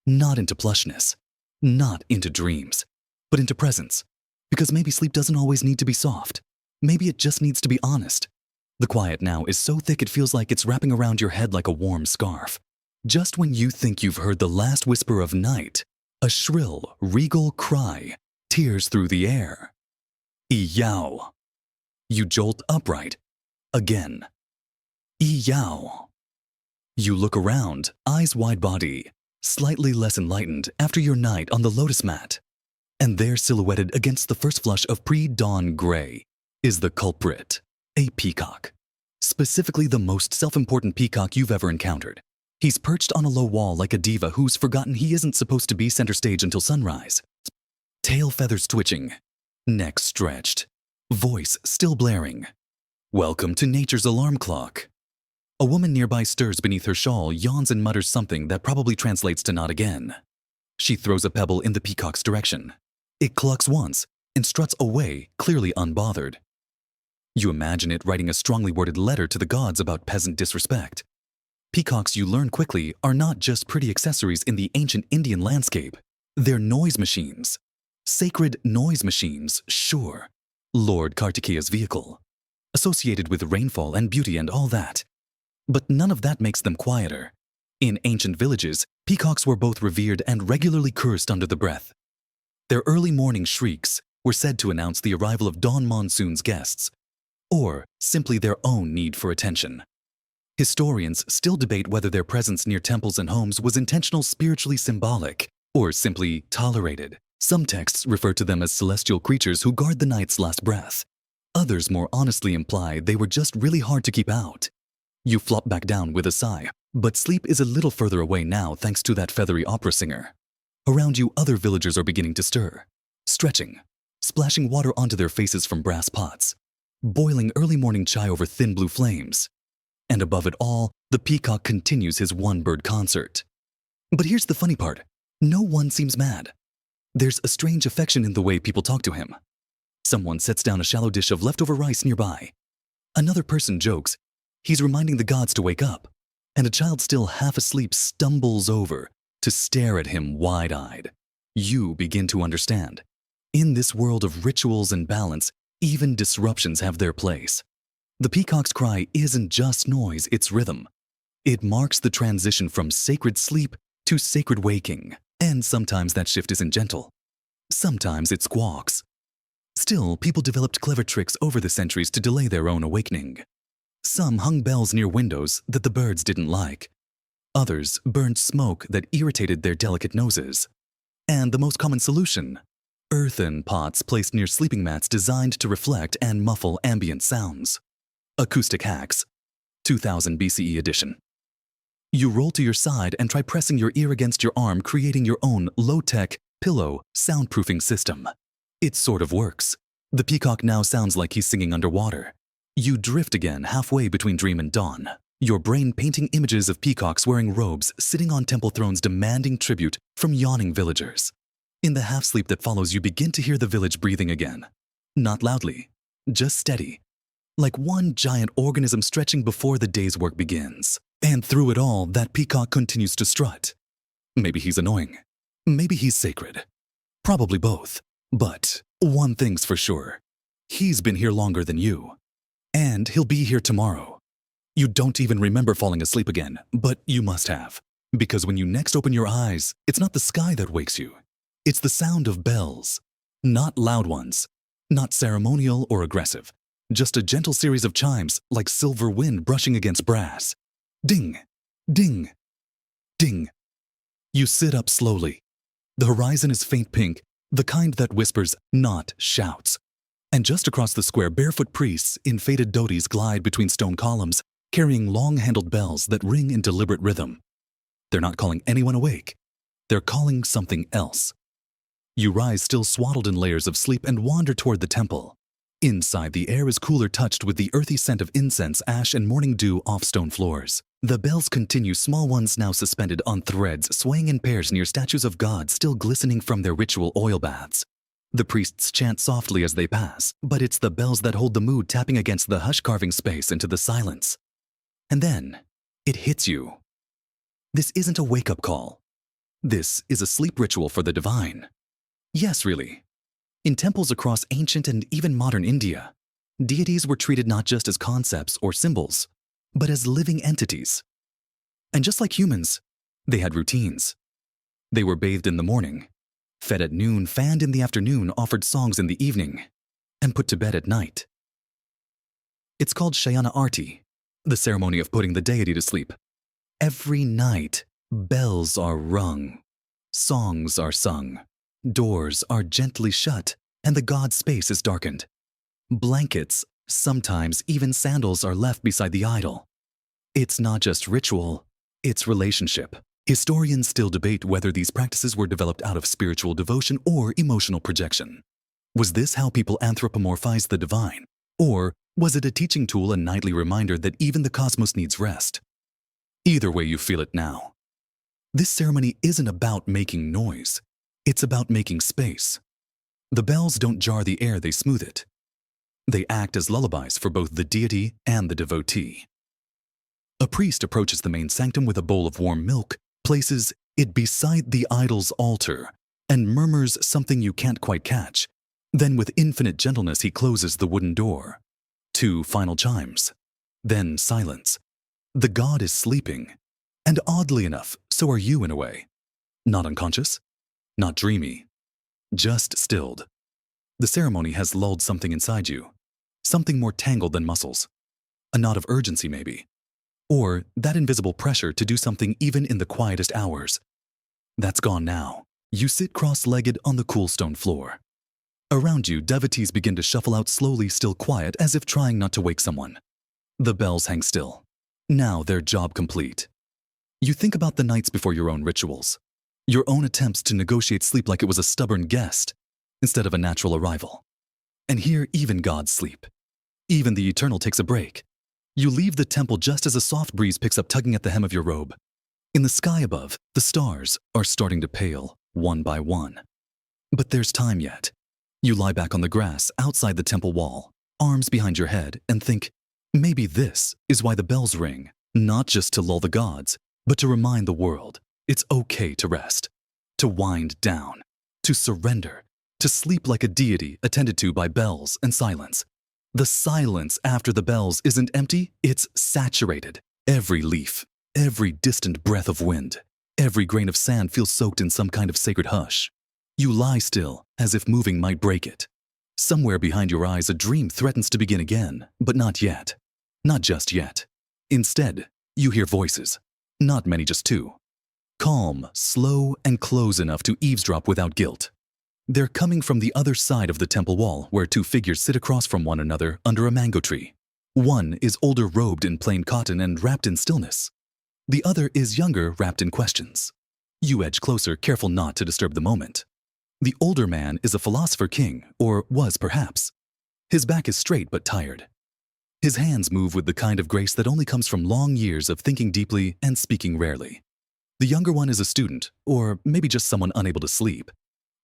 Not into plushness, not into dreams, but into presence. Because maybe sleep doesn't always need to be soft. Maybe it just needs to be honest. The quiet now is so thick it feels like it's wrapping around your head like a warm scarf. Just when you think you've heard the last whisper of night, a shrill, regal cry tears through the air. Eeyow. You jolt upright. Again. Eeyow. You look around, eyes wide body, slightly less enlightened after your night on the lotus mat. And there, silhouetted against the first flush of pre-dawn gray, is the culprit, a peacock. Specifically the most self-important peacock you've ever encountered. He's perched on a low wall like a diva who's forgotten he isn't supposed to be center stage until sunrise. Tail feathers twitching, neck stretched, voice still blaring. Welcome to nature's alarm clock. A woman nearby stirs beneath her shawl, yawns and mutters something that probably translates to not again. She throws a pebble in the peacock's direction. It clucks once and struts away, clearly unbothered. You imagine it writing a strongly worded letter to the gods about peasant disrespect. Peacocks, you learn quickly, are not just pretty accessories in the ancient Indian landscape. They're noise machines. Sacred noise machines, sure. Lord Kartikeya's vehicle. Associated with rainfall and beauty and all that. But none of that makes them quieter. In ancient villages, peacocks were both revered and regularly cursed under the breath. Their early morning shrieks were said to announce the arrival of dawn monsoon's guests, or simply their own need for attention. Historians still debate whether their presence near temples and homes was intentional, spiritually symbolic, or simply tolerated. Some texts refer to them as celestial creatures who guard the night's last breath. Others more honestly imply they were just really hard to keep out. You flop back down with a sigh, but sleep is a little further away now thanks to that feathery opera singer. Around you, other villagers are beginning to stir, stretching, splashing water onto their faces from brass pots, boiling early morning chai over thin blue flames. And above it all, the peacock continues his one-bird concert. But here's the funny part. No one seems mad. There's a strange affection in the way people talk to him. Someone sets down a shallow dish of leftover rice nearby. Another person jokes, he's reminding the gods to wake up, and a child still half asleep stumbles over to stare at him wide-eyed. You begin to understand. In this world of rituals and balance, even disruptions have their place. The peacock's cry isn't just noise, it's rhythm. It marks the transition from sacred sleep to sacred waking, and sometimes that shift isn't gentle. Sometimes it squawks. Still, people developed clever tricks over the centuries to delay their own awakening. Some hung bells near windows that the birds didn't like. Others burned smoke that irritated their delicate noses. And the most common solution? Earthen pots placed near sleeping mats designed to reflect and muffle ambient sounds. Acoustic hacks, 2000 BCE edition. You roll to your side and try pressing your ear against your arm, creating your own low-tech, pillow, soundproofing system. It sort of works. The peacock now sounds like he's singing underwater. You drift again halfway between dream and dawn, your brain painting images of peacocks wearing robes sitting on temple thrones demanding tribute from yawning villagers. In the half-sleep that follows, you begin to hear the village breathing again. Not loudly, just steady. Like one giant organism stretching before the day's work begins. And through it all, that peacock continues to strut. Maybe he's annoying. Maybe he's sacred. Probably both. But one thing's for sure. He's been here longer than you. And he'll be here tomorrow. You don't even remember falling asleep again, but you must have. Because when you next open your eyes, it's not the sky that wakes you. It's the sound of bells. Not loud ones. Not ceremonial or aggressive. Just a gentle series of chimes like silver wind brushing against brass. Ding, ding, ding. You sit up slowly. The horizon is faint pink, the kind that whispers, not shouts. And just across the square, barefoot priests in faded dhotis glide between stone columns, carrying long-handled bells that ring in deliberate rhythm. They're not calling anyone awake. They're calling something else. You rise still swaddled in layers of sleep and wander toward the temple. Inside, the air is cooler, touched with the earthy scent of incense, ash, and morning dew off stone floors. The bells continue, small ones now suspended on threads, swaying in pairs near statues of gods still glistening from their ritual oil baths. The priests chant softly as they pass, but it's the bells that hold the mood, tapping against the hush, carving space into the silence. And then, it hits you. This isn't a wake-up call. This is a sleep ritual for the divine. Yes, really. In temples across ancient and even modern India, Deities were treated not just as concepts or symbols, but as living entities. And just like humans, they had routines. They were bathed in the morning, fed at noon, fanned in the afternoon, offered songs in the evening, and put to bed at night. It's called Shayana Arti, the ceremony of putting the deity to sleep. Every night, bells are rung, songs are sung, doors are gently shut, and the god's space is darkened. Blankets, sometimes even sandals, are left beside the idol. It's not just ritual, it's relationship. Historians still debate whether these practices were developed out of spiritual devotion or emotional projection. Was this how people anthropomorphized the divine? Or was it a teaching tool, a nightly reminder that even the cosmos needs rest? Either way you feel it now. This ceremony isn't about making noise. It's about making space. The bells don't jar the air, they smooth it. They act as lullabies for both the deity and the devotee. A priest approaches the main sanctum with a bowl of warm milk, places it beside the idol's altar, and murmurs something you can't quite catch. Then with infinite gentleness he closes the wooden door. 2 final chimes. Then silence. The god is sleeping. And oddly enough, so are you in a way. Not unconscious, not dreamy, just stilled. The ceremony has lulled something inside you, something more tangled than muscles. A knot of urgency maybe. Or that invisible pressure to do something even in the quietest hours. That's gone now. You sit cross-legged on the cool stone floor. Around you, devotees begin to shuffle out slowly, still quiet, as if trying not to wake someone. The bells hang still. Now their job complete. You think about the nights before your own rituals, your own attempts to negotiate sleep like it was a stubborn guest instead of a natural arrival. And here even gods sleep. Even the eternal takes a break. You leave the temple just as a soft breeze picks up, tugging at the hem of your robe. In the sky above, the stars are starting to pale, one by one. But there's time yet. You lie back on the grass outside the temple wall, arms behind your head, and think, maybe this is why the bells ring, not just to lull the gods, but to remind the world it's okay to rest, to wind down, to surrender, to sleep like a deity attended to by bells and silence. The silence after the bells isn't empty, it's saturated. Every leaf, every distant breath of wind, every grain of sand feels soaked in some kind of sacred hush. You lie still, as if moving might break it. Somewhere behind your eyes, a dream threatens to begin again, but not yet. Not just yet. Instead, you hear voices. Not many, just 2. Calm, slow, and close enough to eavesdrop without guilt. They're coming from the other side of the temple wall, where 2 figures sit across from one another under a mango tree. One is older, robed in plain cotton and wrapped in stillness. The other is younger, wrapped in questions. You edge closer, careful not to disturb the moment. The older man is a philosopher king, or was perhaps. His back is straight but tired. His hands move with the kind of grace that only comes from long years of thinking deeply and speaking rarely. The younger one is a student, or maybe just someone unable to sleep.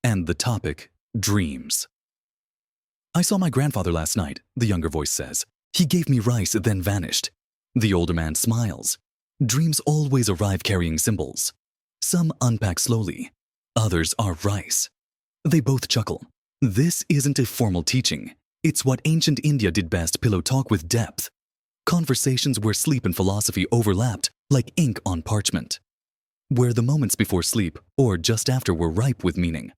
And the topic, dreams. I saw my grandfather last night, the younger voice says. He gave me rice, then vanished. The older man smiles. Dreams always arrive carrying symbols. Some unpack slowly. Others are rice. They both chuckle. This isn't a formal teaching. It's what ancient India did best, pillow talk with depth. Conversations where sleep and philosophy overlapped like ink on parchment. Where the moments before sleep or just after were ripe with meaning.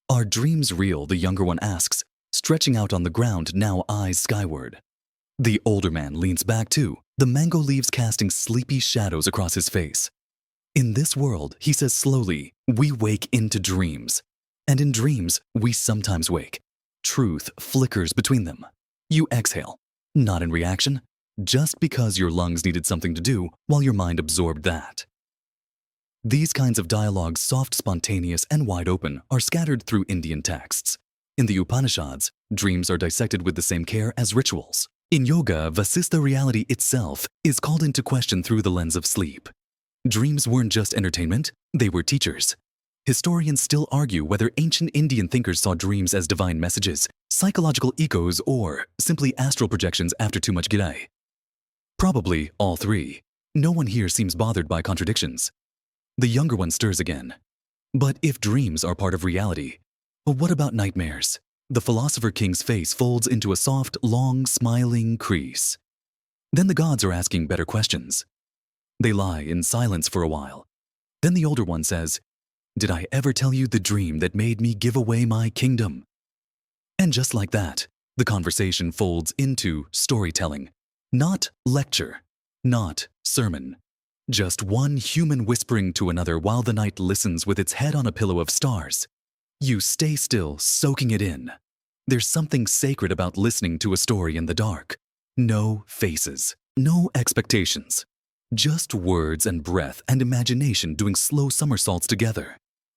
Are dreams real? The younger one asks, stretching out on the ground, now eyes skyward. The older man leans back too, the mango leaves casting sleepy shadows across his face. In this world, he says slowly, we wake into dreams. And in dreams, we sometimes wake. Truth flickers between them. You exhale, not in reaction, just because your lungs needed something to do while your mind absorbed that. These kinds of dialogues, soft, spontaneous, and wide open, are scattered through Indian texts. In the Upanishads, dreams are dissected with the same care as rituals. In yoga, Vasistha reality itself is called into question through the lens of sleep. Dreams weren't just entertainment, they were teachers. Historians still argue whether ancient Indian thinkers saw dreams as divine messages, psychological echoes, or simply astral projections after too much girai. Probably all 3. No one here seems bothered by contradictions. The younger one stirs again. But if dreams are part of reality, what about nightmares? The philosopher king's face folds into a soft, long, smiling crease. Then the gods are asking better questions. They lie in silence for a while. Then the older one says, "Did I ever tell you the dream that made me give away my kingdom?" And just like that, the conversation folds into storytelling. Not lecture, not sermon. Just one human whispering to another while the night listens with its head on a pillow of stars. You stay still, soaking it in. There's something sacred about listening to a story in the dark. No faces, no expectations. Just words and breath and imagination doing slow somersaults together.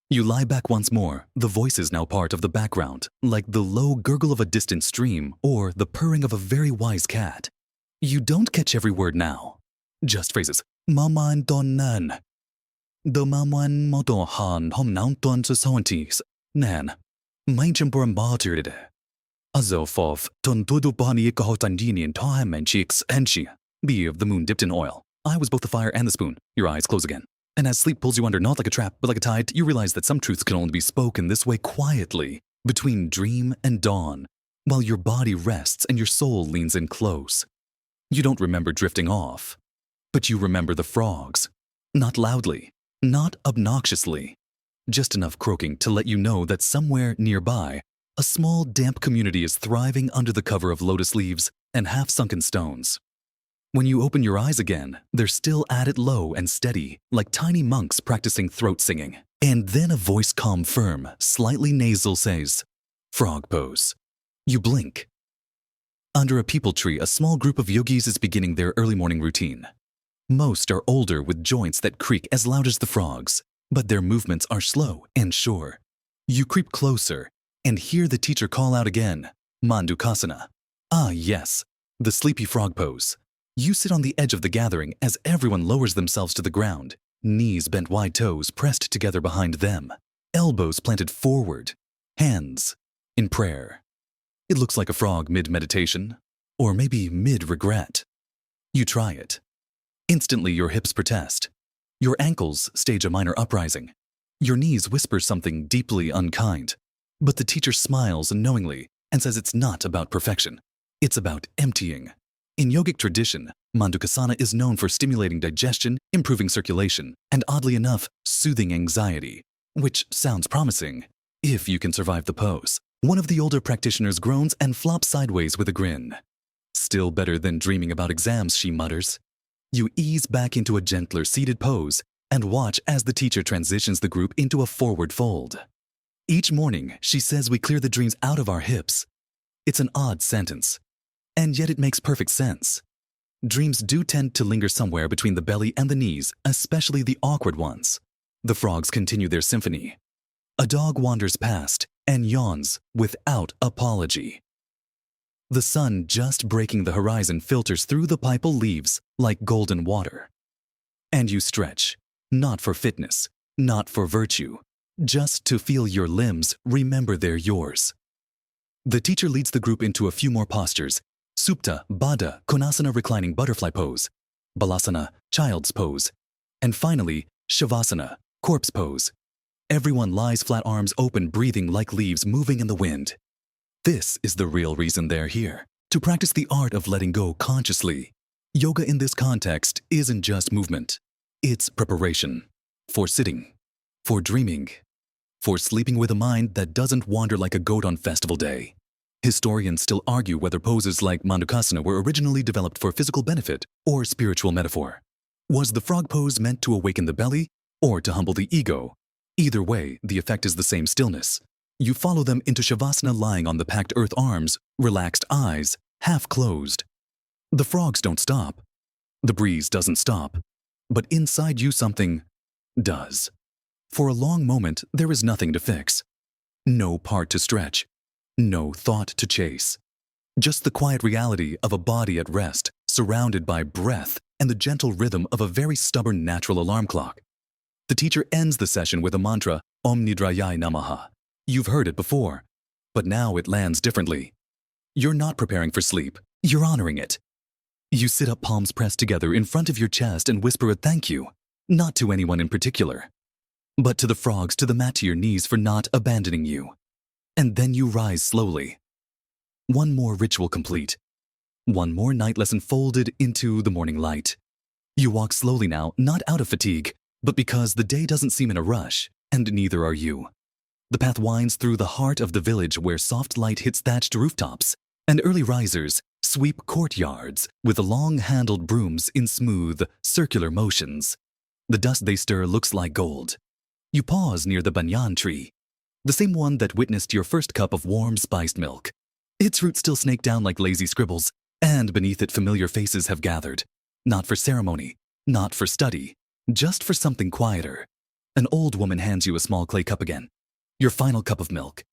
You lie back once more, the voice is now part of the background, like the low gurgle of a distant stream or the purring of a very wise cat. You don't catch every word now. Just phrases. Maman don nan. The maman moto han hom nan don societies. Nan. Mein chimborum bartered. Azofof ton tudu bani kahotandinian time and cheeks and she. Be of the moon dipped in oil. I was both the fire and the spoon. Your eyes close again. And as sleep pulls you under, not like a trap, but like a tide, you realize that some truths can only be spoken this way quietly, between dream and dawn, while your body rests and your soul leans in close. You don't remember drifting off, but you remember the frogs. Not loudly, not obnoxiously, just enough croaking to let you know that somewhere nearby, a small damp community is thriving under the cover of lotus leaves and half-sunken stones. When you open your eyes again, they're still at it low and steady, like tiny monks practicing throat singing. And then a voice calm, firm, slightly nasal says, "Frog pose." You blink. Under a peepal tree, a small group of yogis is beginning their early morning routine. Most are older with joints that creak as loud as the frogs, but their movements are slow and sure. You creep closer and hear the teacher call out again, Mandukasana. Ah yes, the sleepy frog pose. You sit on the edge of the gathering as everyone lowers themselves to the ground, knees bent wide, toes pressed together behind them, elbows planted forward, hands in prayer. It looks like a frog mid-meditation, or maybe mid-regret. You try it. Instantly your hips protest. Your ankles stage a minor uprising. Your knees whisper something deeply unkind. But the teacher smiles knowingly and says it's not about perfection. It's about emptying. In yogic tradition, Mandukasana is known for stimulating digestion, improving circulation, and oddly enough, soothing anxiety, which sounds promising, if you can survive the pose. One of the older practitioners groans and flops sideways with a grin. Still better than dreaming about exams, she mutters. You ease back into a gentler seated pose and watch as the teacher transitions the group into a forward fold. Each morning, she says we clear the dreams out of our hips. It's an odd sentence. And yet it makes perfect sense. Dreams do tend to linger somewhere between the belly and the knees, especially the awkward ones. The frogs continue their symphony. A dog wanders past and yawns without apology. The sun just breaking the horizon filters through the pipal leaves like golden water. And you stretch, not for fitness, not for virtue, just to feel your limbs remember they're yours. The teacher leads the group into a few more postures. Supta, Baddha, Konasana reclining butterfly pose, Balasana, child's pose, and finally, Shavasana, corpse pose. Everyone lies flat, arms open, breathing like leaves moving in the wind. This is the real reason they're here, to practice the art of letting go consciously. Yoga in this context isn't just movement. It's preparation for sitting, for dreaming, for sleeping with a mind that doesn't wander like a goat on festival day. Historians still argue whether poses like Mandukasana were originally developed for physical benefit or spiritual metaphor. Was the frog pose meant to awaken the belly or to humble the ego? Either way, the effect is the same: stillness. You follow them into Shavasana, lying on the packed earth, arms, relaxed eyes, half closed. The frogs don't stop. The breeze doesn't stop. But inside you something does. For a long moment, there is nothing to fix. No part to stretch. No thought to chase. Just the quiet reality of a body at rest, surrounded by breath and the gentle rhythm of a very stubborn natural alarm clock. The teacher ends the session with a mantra, Om Nidrayai Namaha. You've heard it before, but now it lands differently. You're not preparing for sleep, you're honoring it. You sit up, palms pressed together in front of your chest, and whisper a thank you, not to anyone in particular, but to the frogs, to the mat, to your knees for not abandoning you. And then you rise slowly. One more ritual complete. One more night lesson folded into the morning light. You walk slowly now, not out of fatigue, but because the day doesn't seem in a rush, and neither are you. The path winds through the heart of the village where soft light hits thatched rooftops, and early risers sweep courtyards with long-handled brooms in smooth, circular motions. The dust they stir looks like gold. You pause near the banyan tree, the same one that witnessed your first cup of warm spiced milk. Its roots still snake down like lazy scribbles, and beneath it familiar faces have gathered. Not for ceremony, not for study, just for something quieter. An old woman hands you a small clay cup again. Your final cup of milk.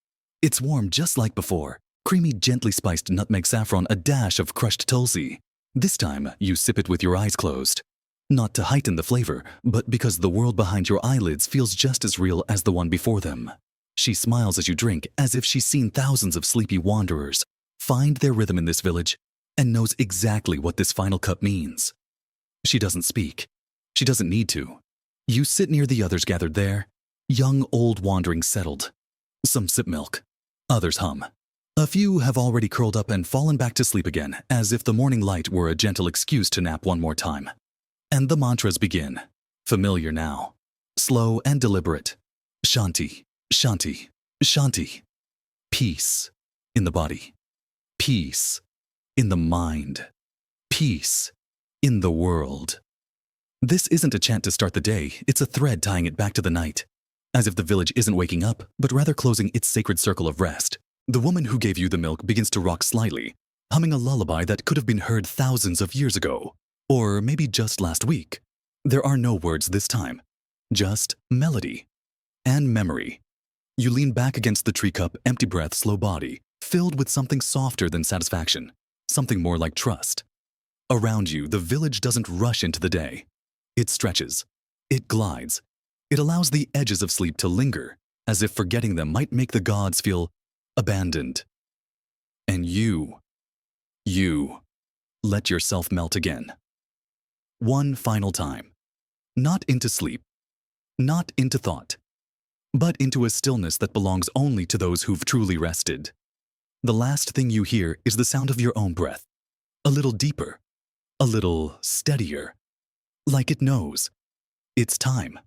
It's warm just like before. Creamy, gently spiced nutmeg saffron, a dash of crushed tulsi. This time, you sip it with your eyes closed. Not to heighten the flavor, but because the world behind your eyelids feels just as real as the one before them. She smiles as you drink, as if she's seen thousands of sleepy wanderers find their rhythm in this village and knows exactly what this final cup means. She doesn't speak. She doesn't need to. You sit near the others gathered there, young, old, wandering, settled. Some sip milk. Others hum. A few have already curled up and fallen back to sleep again, as if the morning light were a gentle excuse to nap one more time. And the mantras begin. Familiar now. Slow and deliberate. Shanti, Shanti, Shanti. Peace in the body. Peace in the mind. Peace in the world. This isn't a chant to start the day, it's a thread tying it back to the night. As if the village isn't waking up, but rather closing its sacred circle of rest. The woman who gave you the milk begins to rock slightly, humming a lullaby that could have been heard thousands of years ago, or maybe just last week. There are no words this time, just melody and memory. You lean back against the tree cup, empty breath, slow body, filled with something softer than satisfaction, something more like trust. Around you, the village doesn't rush into the day. It stretches. It glides. It allows the edges of sleep to linger, as if forgetting them might make the gods feel abandoned. And you let yourself melt again. One final time. Not into sleep, not into thought, but into a stillness that belongs only to those who've truly rested. The last thing you hear is the sound of your own breath, a little deeper, a little steadier, like it knows. It's time.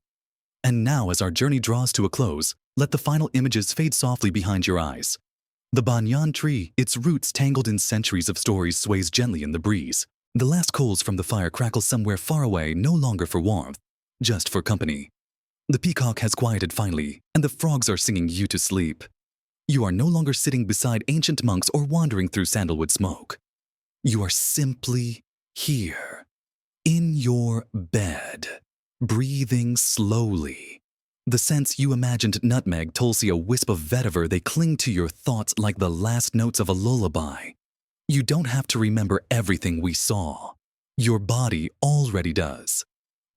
And now, as our journey draws to a close, let the final images fade softly behind your eyes. The banyan tree, its roots tangled in centuries of stories, sways gently in the breeze. The last coals from the fire crackle somewhere far away, no longer for warmth, just for company. The peacock has quieted finally, and the frogs are singing you to sleep. You are no longer sitting beside ancient monks or wandering through sandalwood smoke. You are simply here, in your bed, breathing slowly. The scents you imagined, nutmeg, tulsi, a wisp of vetiver, they cling to your thoughts like the last notes of a lullaby. You don't have to remember everything we saw. Your body already does.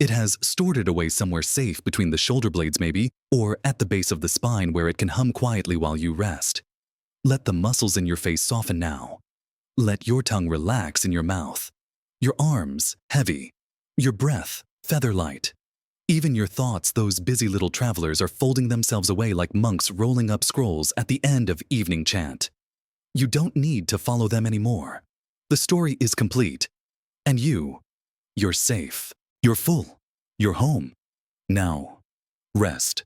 It has stored it away somewhere safe between the shoulder blades maybe, or at the base of the spine where it can hum quietly while you rest. Let the muscles in your face soften now. Let your tongue relax in your mouth. Your arms heavy. Your breath feather-light. Even your thoughts, those busy little travelers, are folding themselves away like monks rolling up scrolls at the end of evening chant. You don't need to follow them anymore. The story is complete. And you're safe. You're full. You're home. Now, rest.